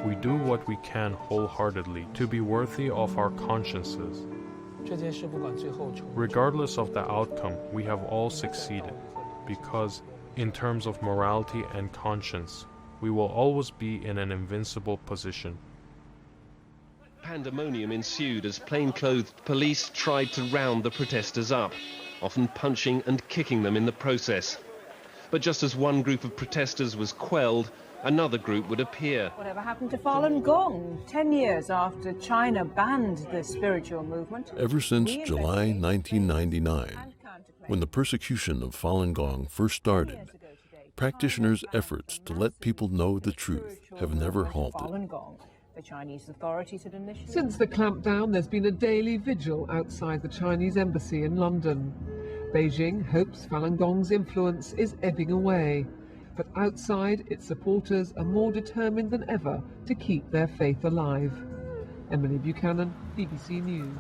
We do what we can wholeheartedly to be worthy of our consciences. Regardless of the outcome, we have all succeeded, because, in terms of morality and conscience, we will always be in an invincible position. Pandemonium ensued as plainclothed police tried to round the protesters up, often punching and kicking them in the process. But just as one group of protesters was quelled, another group would appear. Whatever happened to Falun Gong 10 years after China banned the spiritual movement? Ever since July 1999, when the persecution of Falun Gong first started, practitioners' efforts to let people know the truth have never halted. The Chinese authorities had initiated. Since the clampdown, there's been a daily vigil outside the Chinese embassy in London. Beijing hopes Falun Gong's influence is ebbing away, but outside, its supporters are more determined than ever to keep their faith alive. Emily Buchanan, BBC News.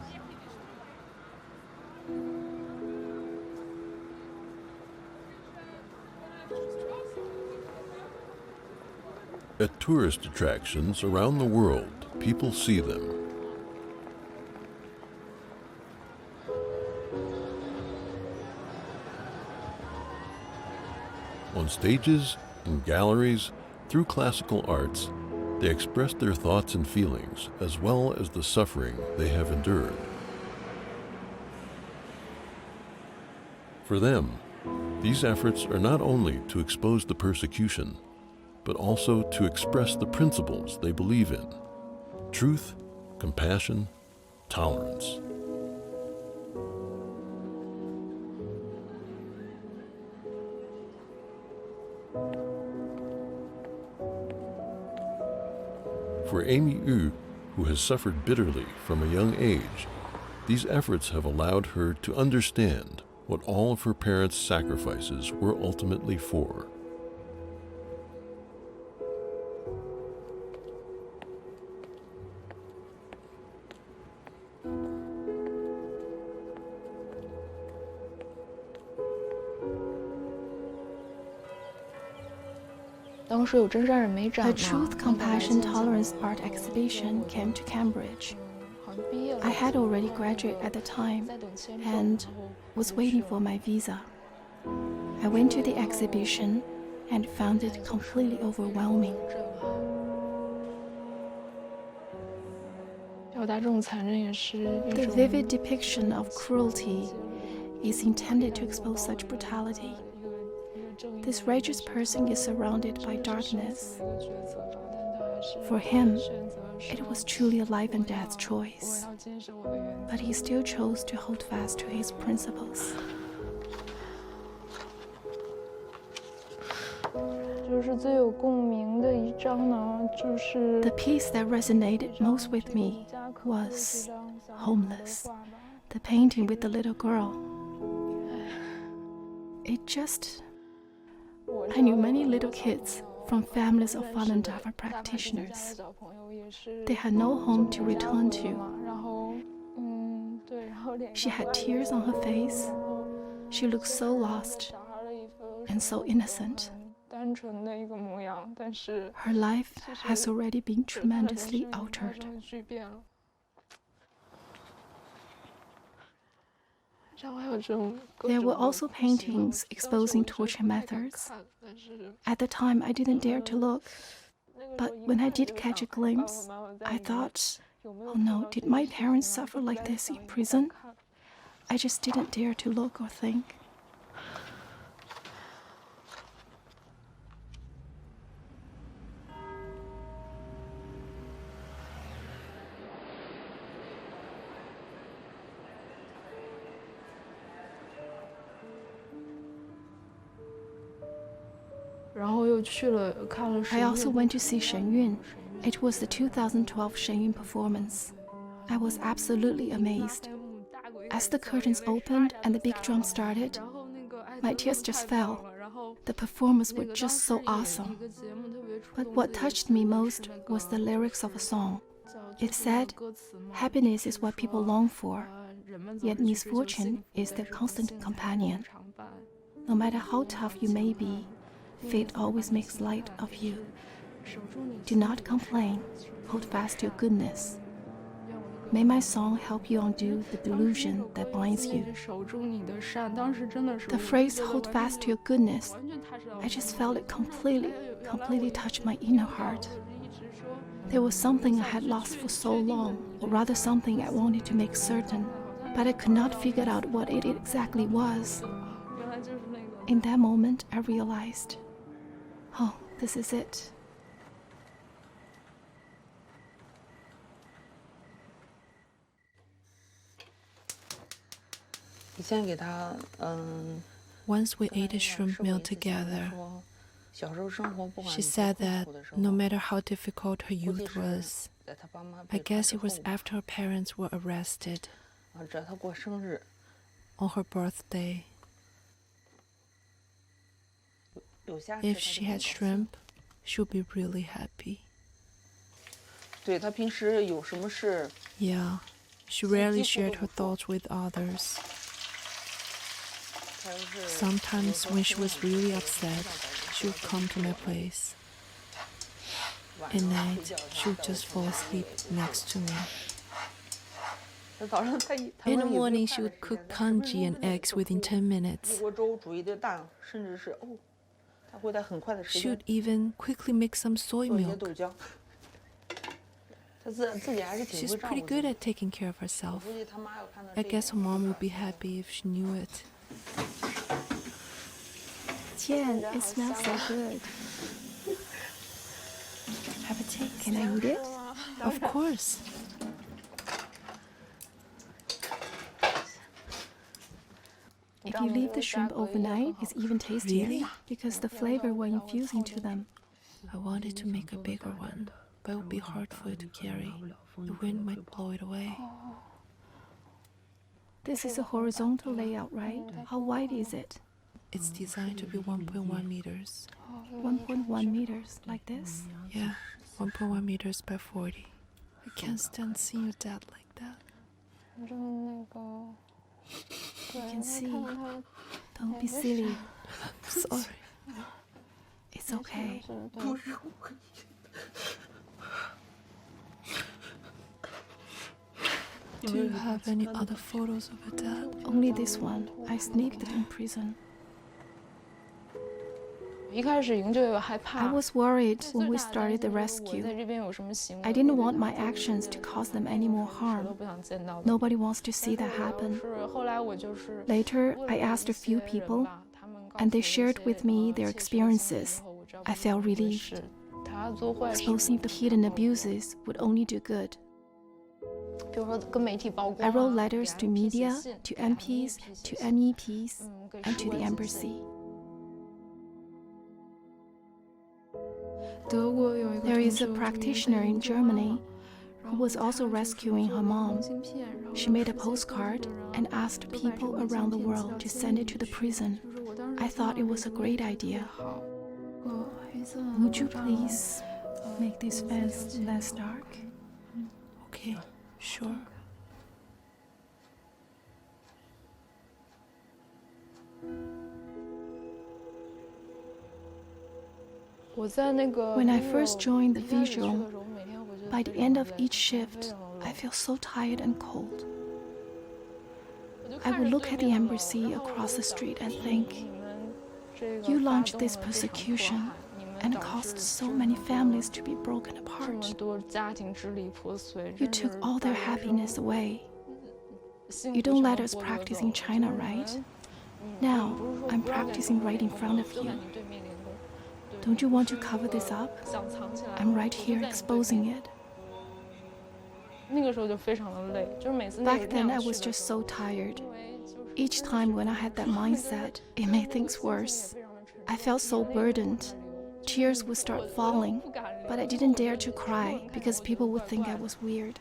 At tourist attractions around the world, people see them. On stages, in galleries, through classical arts, they express their thoughts and feelings, as well as the suffering they have endured. For them, these efforts are not only to expose the persecution, but also to express the principles they believe in: truth, compassion, tolerance. For Amy Yu, who has suffered bitterly from a young age, these efforts have allowed her to understand what all of her parents' sacrifices were ultimately for. The Truth, Compassion, Tolerance art exhibition came to Cambridge. I had already graduated at the time and was waiting for my visa. I went to the exhibition and found it completely overwhelming. The vivid depiction of cruelty is intended to expose such brutality. This righteous person is surrounded by darkness. For him, it was truly a life and death choice, but he still chose to hold fast to his principles. The piece that resonated most with me was Homeless, the painting with the little girl. I knew many little kids from families of Falun Dafa practitioners. They had no home to return to. She had tears on her face. She looked so lost and so innocent. Her life has already been tremendously altered. There were also paintings exposing torture methods. At the time, I didn't dare to look, but when I did catch a glimpse, I thought, oh no, did my parents suffer like this in prison? I just didn't dare to look or think. I also went to see Shen Yun. It was the 2012 Shen Yun performance. I was absolutely amazed. As the curtains opened and the big drum started, my tears just fell. The performers were just so awesome. But what touched me most was the lyrics of a song. It said, "Happiness is what people long for, yet misfortune is their constant companion. No matter how tough you may be, fate always makes light of you. Do not complain, hold fast to your goodness. May my song help you undo the delusion that binds you." The phrase, "hold fast to your goodness," I just felt it completely touch my inner heart. There was something I had lost for so long, or rather something I wanted to make certain, but I could not figure out what it exactly was. In that moment, I realized, oh, this is it. Once we ate a shrimp meal together, she said that no matter how difficult her youth was, I guess it was after her parents were arrested on her birthday. If she had shrimp, she would be really happy. Yeah, she rarely shared her thoughts with others. Sometimes when she was really upset, she would come to my place. At night, she would just fall asleep next to me. In the morning, she would cook congee and eggs within 10 minutes. She would even quickly make some soy milk. She's pretty good at taking care of herself. I guess her mom would be happy if she knew it. Tian, it smells so good. Have a taste. Can I eat it? Of course. If you leave the shrimp overnight, it's even tastier Really? because the flavor we're infusing to them. I wanted to make a bigger one, but it would be hard for it to carry. The wind might blow it away. This is a horizontal layout, right? How wide is it? It's designed to be 1.1 meters. 1.1 meters, like this? Yeah, 1.1 meters by 40. I can't stand seeing your dad like that. You can see. Don't be silly. Sorry. It's okay. Do you have any other photos of your dad? Only this one. I sneaked it in prison. I was worried when we started the rescue. I didn't want my actions to cause them any more harm. Nobody wants to see that happen. Later, I asked a few people, and they shared with me their experiences. I felt relieved. Exposing the hidden abuses would only do good. I wrote letters to media, to MPs, to MEPs, and to the embassy. There is a practitioner in Germany who was also rescuing her mom. She made a postcard and asked people around the world to send it to the prison. I thought it was a great idea. Would you please make this fence less dark? Okay, sure. When I first joined the visual, by the end of each shift, I feel so tired and cold. I would look at the embassy across the street and think, you launched this persecution and caused so many families to be broken apart. You took all their happiness away. You don't let us practice in China, right? Now, I'm practicing right in front of you. Don't you want to cover this up? I'm right here exposing it. Back then, I was just so tired. Each time when I had that mindset, it made things worse. I felt so burdened. Tears would start falling, but I didn't dare to cry because people would think I was weird.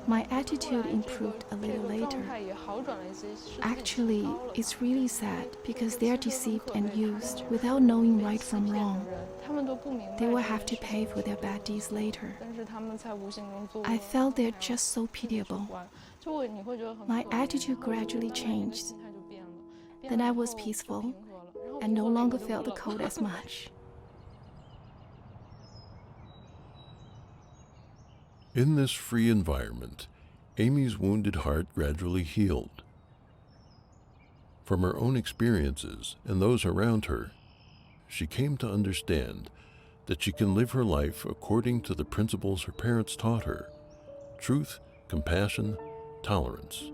My attitude improved a little later. Actually, it's really sad because they're deceived and used without knowing right from wrong. They will have to pay for their bad deeds later. I felt they're just so pitiable. My attitude gradually changed. Then I was peaceful and no longer felt the cold as much. In this free environment, Amy's wounded heart gradually healed. From her own experiences and those around her, she came to understand that she can live her life according to the principles her parents taught her: truth, compassion, tolerance.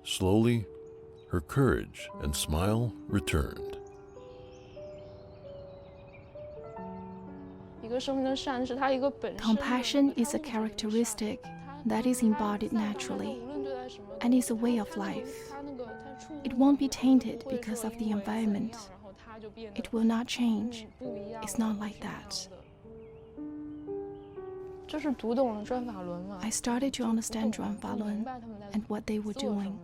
Slowly, her courage and smile returned. Compassion is a characteristic that is embodied naturally, and is a way of life. It won't be tainted because of the environment. It will not change. It's not like that. I started to understand 转法轮 and what they were doing.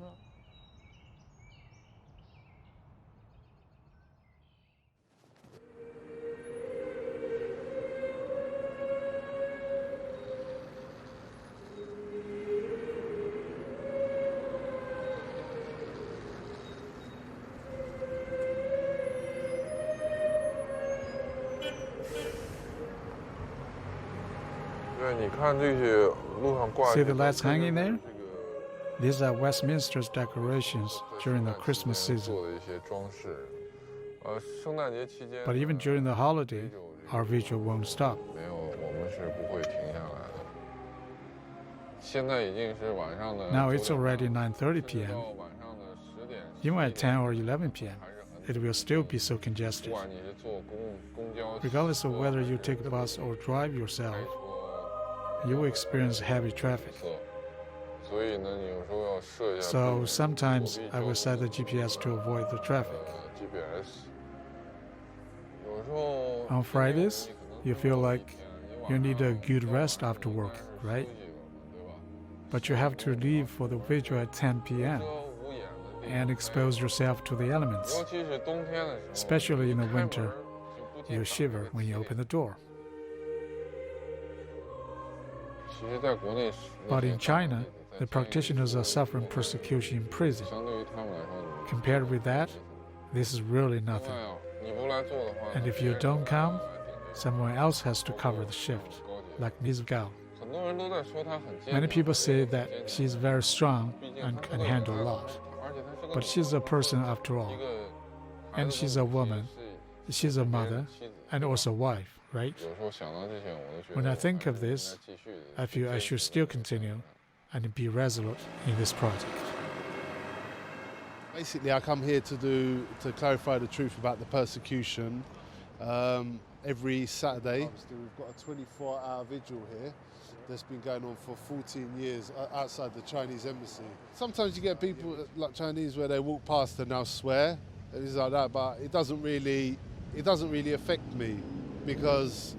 See the lights hanging there? These are Westminster's decorations during the Christmas season. But even during the holiday, our vigil won't stop. Now it's already 9:30 p.m. Even at 10 or 11 p.m., it will still be so congested. Regardless of whether you take a bus or drive yourself, you will experience heavy traffic. So sometimes I will set the GPS to avoid the traffic. On Fridays, you feel like you need a good rest after work, right? But you have to leave for the vigil at 10 p.m. and expose yourself to the elements. Especially in the winter, you shiver when you open the door. But in China, the practitioners are suffering persecution in prison. Compared with that, this is really nothing. And if you don't come, someone else has to cover the shift, like Ms. Gao. Many people say that she's very strong and can handle a lot. But she's a person after all. And she's a woman, she's a mother, and also a wife, right? When I think of this, I feel I should still continue and be resolute in this project. Basically, I come here to clarify the truth about the persecution. Every Saturday, we've got a 24-hour vigil here that's been going on for 14 years outside the Chinese embassy. Sometimes you get people like Chinese where they walk past and they'll swear, things like that, but it doesn't really affect me because,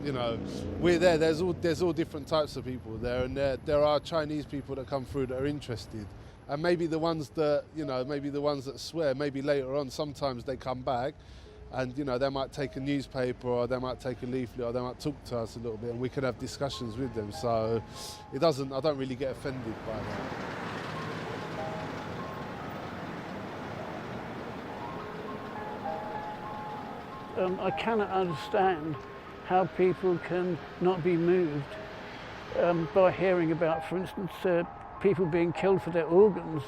you know, we're there. There's all different types of people there, and there are Chinese people that come through that are interested, and maybe the ones that swear, maybe later on sometimes they come back. And, you know, they might take a newspaper or they might take a leaflet or they might talk to us a little bit and we can have discussions with them. So I don't really get offended by that. I cannot understand how people can not be moved by hearing about, for instance, people being killed for their organs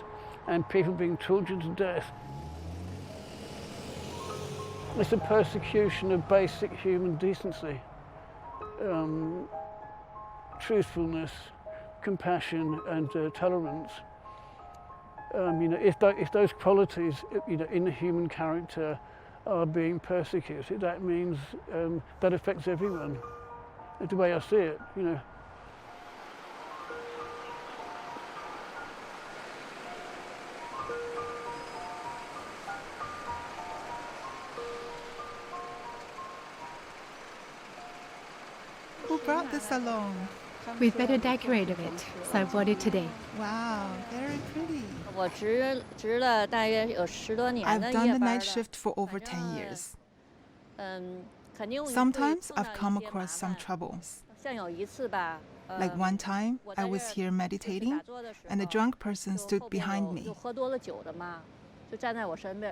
and people being tortured to death. It's a persecution of basic human decency, truthfulness, compassion, and tolerance. You know, if those qualities, you know, in the human character are being persecuted, that means that affects everyone. That's the way I see it, you know. Who brought this along? We'd better decorate it, so I bought it today. Wow, very pretty. 我值了大约有10多年的 I've done 夜 the 班 night 了。 shift for over 10 years. 肯定会 Sometimes 碰到 I've 一 come 些麻 across some 烦 troubles. 像有一次吧， Like one time, I was here meditating, and a drunk person stood behind 就 me. 喝多了酒的嘛，就站在我身旁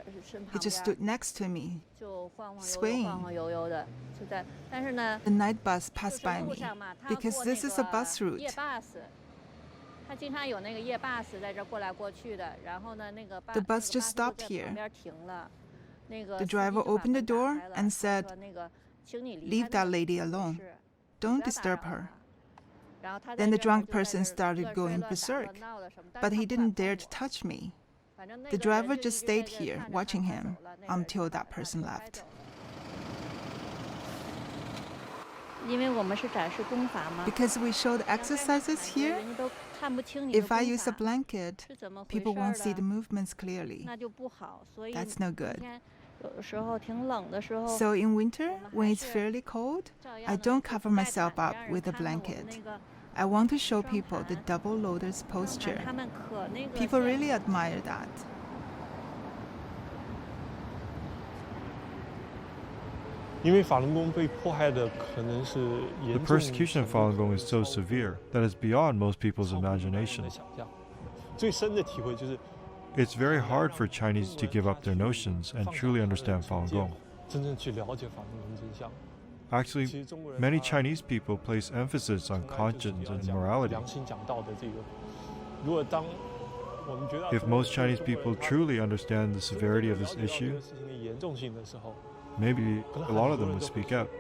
He just 边 stood next to me. 就晃晃悠悠 swaying. 晃晃悠悠的，就在。但是呢， The night bus 就 passed 是 by 路 me 上嘛，他要 because 坐 this 那 is a bus 个夜 route. bus，他经常有那个夜 bus 在这过来过去的。然后呢，那个 The bus just 就 stopped 在 here. 旁边停了。那个 The 司机 driver 就把 opened the 门打 door 开了 and 说 said, 那个请你离 "Leave 开 that 那个 lady 巴 alone. 士， Don't 不要打 disturb 扰 her." 她。然后他 Then the 在这儿 drunk 就在 person 这儿 started 乱 going 摔乱打 berserk, 乱闹的什么，但 but 是他 he 不敢 didn't 碰 dare 我 to touch me. 反正那 The 个人 driver 就 just 一直在 stayed 这 here 看着他 watching 他 him 走了，那个人 until 就把 that 他 person 给 left. 带走了。因为我们是展示功法嘛， Because we showed 刚开始 exercises 很多 here, 人都看不清你的 if I 功 use a 法 blanket, 是怎么回 people 事 won't 儿 see the 的， movements clearly. 那就不好。所以 That's no 你 good. 看，有的时候挺冷的时候， So in winter, 我们 when 还 it's 是 fairly cold, 照样 I 的 don't 就 cover 带 myself 毯 up 让人 with a 看着我们 blanket. 那个 I want to show 双 people the 盘 double loader's 双 posture. 盘他们可那个 People 像 really admire that. The persecution of Falun Gong is so severe that it's beyond most people's imagination. It's very hard for Chinese to give up their notions and truly understand Falun Gong. Actually, many Chinese people place emphasis on conscience and morality. If most Chinese people truly understand the severity of this issue, maybe a lot of them would speak out.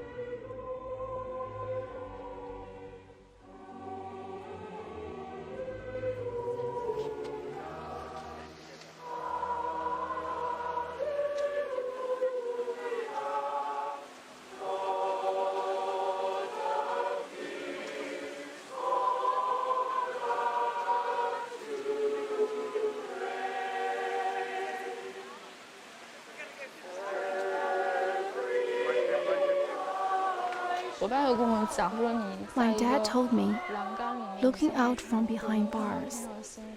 My dad told me, looking out from behind bars,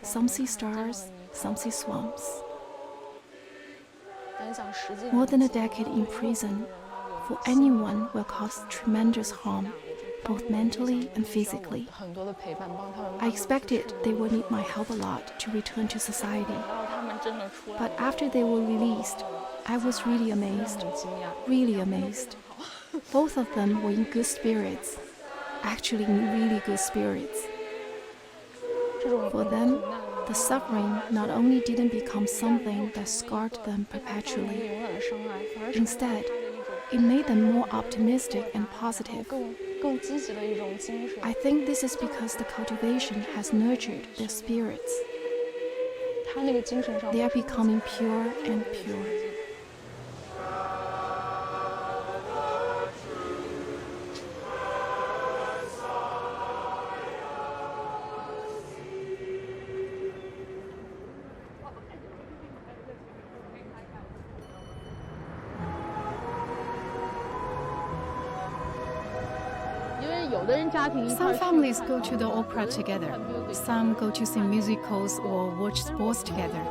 some see stars, some see swamps. More than a decade in prison for anyone will cause tremendous harm, both mentally and physically. I expected they would need my help a lot to return to society. But after they were released, I was really amazed. Really amazed. Both of them were in good spirits, actually in really good spirits. For them, the suffering not only didn't become something that scarred them perpetually. Instead, it made them more optimistic and positive. I think this is because the cultivation has nurtured their spirits. They are becoming pure and pure. Some families go to the opera together. Some go to see musicals or watch sports together.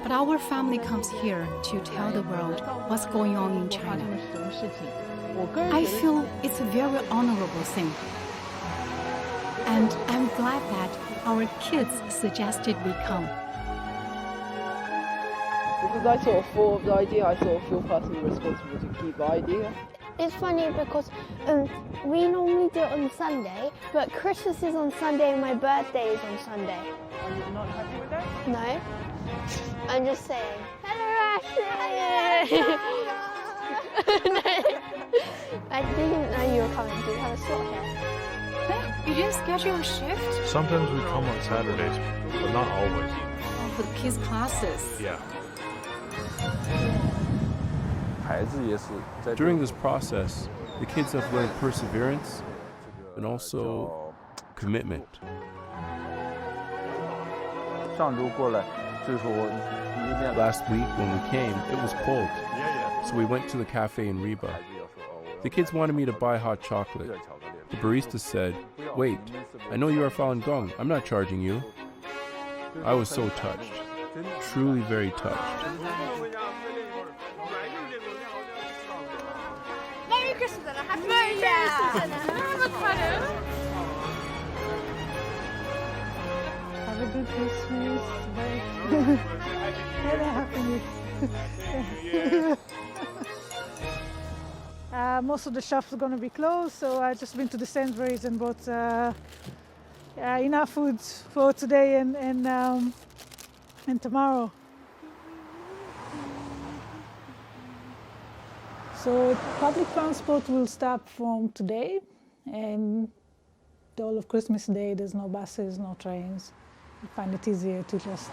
But our family comes here to tell the world what's going on in China. I feel it's a very honorable thing. And I'm glad that our kids suggested we come. Because I sort of thought of the idea, I sort of feel personally responsible to keep the idea. It's funny because we normally do it on Sunday, but Christmas is on Sunday and my birthday is on Sunday. Are you not happy with that? No. I'm just saying. I didn't know you were coming. Do you have a slot here? You didn't schedule a shift? Sometimes we come on Saturdays, but not always. For the kids' classes? Yeah. During this process, the kids have learned perseverance and also commitment. Last week when we came, it was cold, so we went to the cafe in Reba. The kids wanted me to buy hot chocolate. The barista said, "Wait, I know you are Falun Gong. I'm not charging you." I was so touched, truly very touched. Merry Christmas and a Happy New Year! Have a good Christmas. Very happy. Most of the shops are going to be closed, so I just been to the Sainsbury's and bought enough food for today and tomorrow. So public transport will start from today, and the whole of Christmas Day there's no buses, no trains. I find it easier to just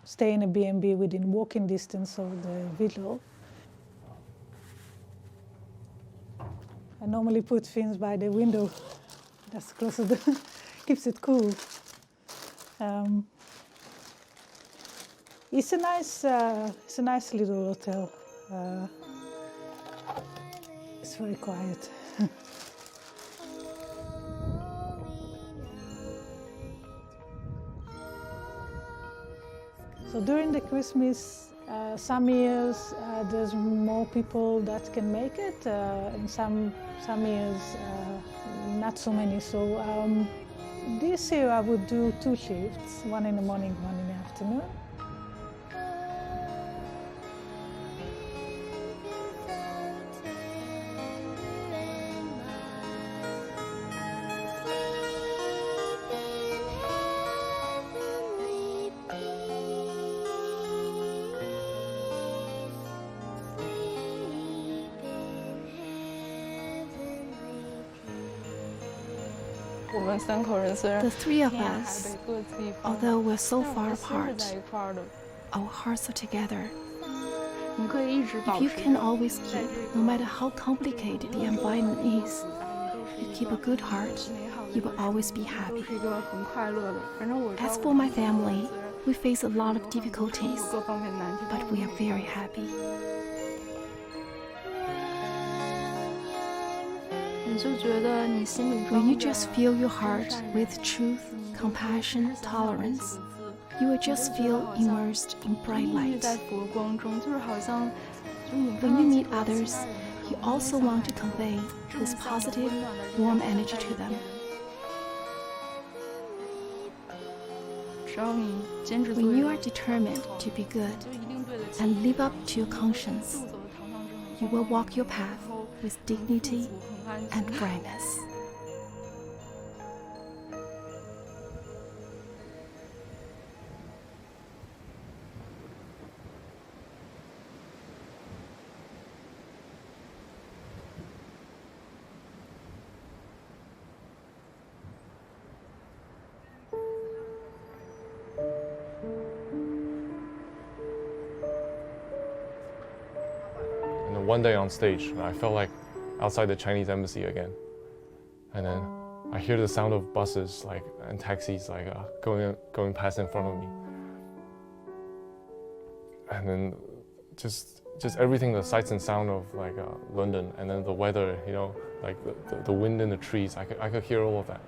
stay in a B&B within walking distance of the villa. I normally put things by the window. That's closer to keeps it cool. It's a nice little hotel. It's very quiet. So during the Christmas, some years there's more people that can make it, and some years not so many. So this year I would do 2 shifts, one in the morning, one in the afternoon. The 3 of us, although we're so far apart, our hearts are together. If you can always keep, no matter how complicated the environment is, you keep a good heart, you will always be happy. As for my family, we face a lot of difficulties, but we are very happy. When you just fill your heart with truth, compassion, tolerance, you will just feel immersed in bright light. When you meet others, you also want to convey this positive, warm energy to them. When you are determined to be good and live up to your conscience, you will walk your path with dignity and brightness. One day on stage, I felt like outside the Chinese embassy again. And then I hear the sound of buses and taxis going past in front of me. And then just everything, the sights and sound of London, and then the weather, the wind in the trees, I could hear all of that.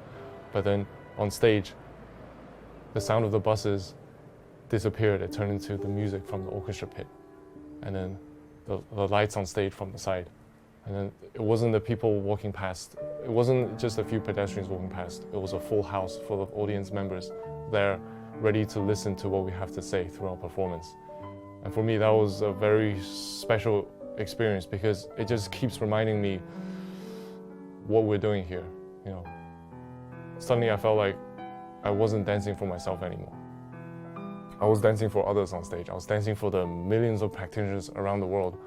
But then on stage, the sound of the buses disappeared. It turned into the music from the orchestra pit. And then the lights on stage from the side. And then it wasn't the people walking past. It wasn't just a few pedestrians walking past. It was a full house full of audience members there ready to listen to what we have to say through our performance. And for me, that was a very special experience because it just keeps reminding me what we're doing here. Suddenly I felt like I wasn't dancing for myself anymore. I was dancing for others on stage. I was dancing for the millions of practitioners around the world.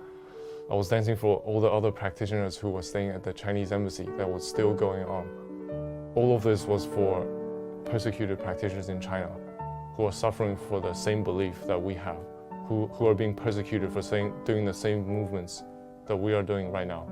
I was dancing for all the other practitioners who were staying at the Chinese embassy that was still going on. All of this was for persecuted practitioners in China who are suffering for the same belief that we have, who are being persecuted for doing the same movements that we are doing right now.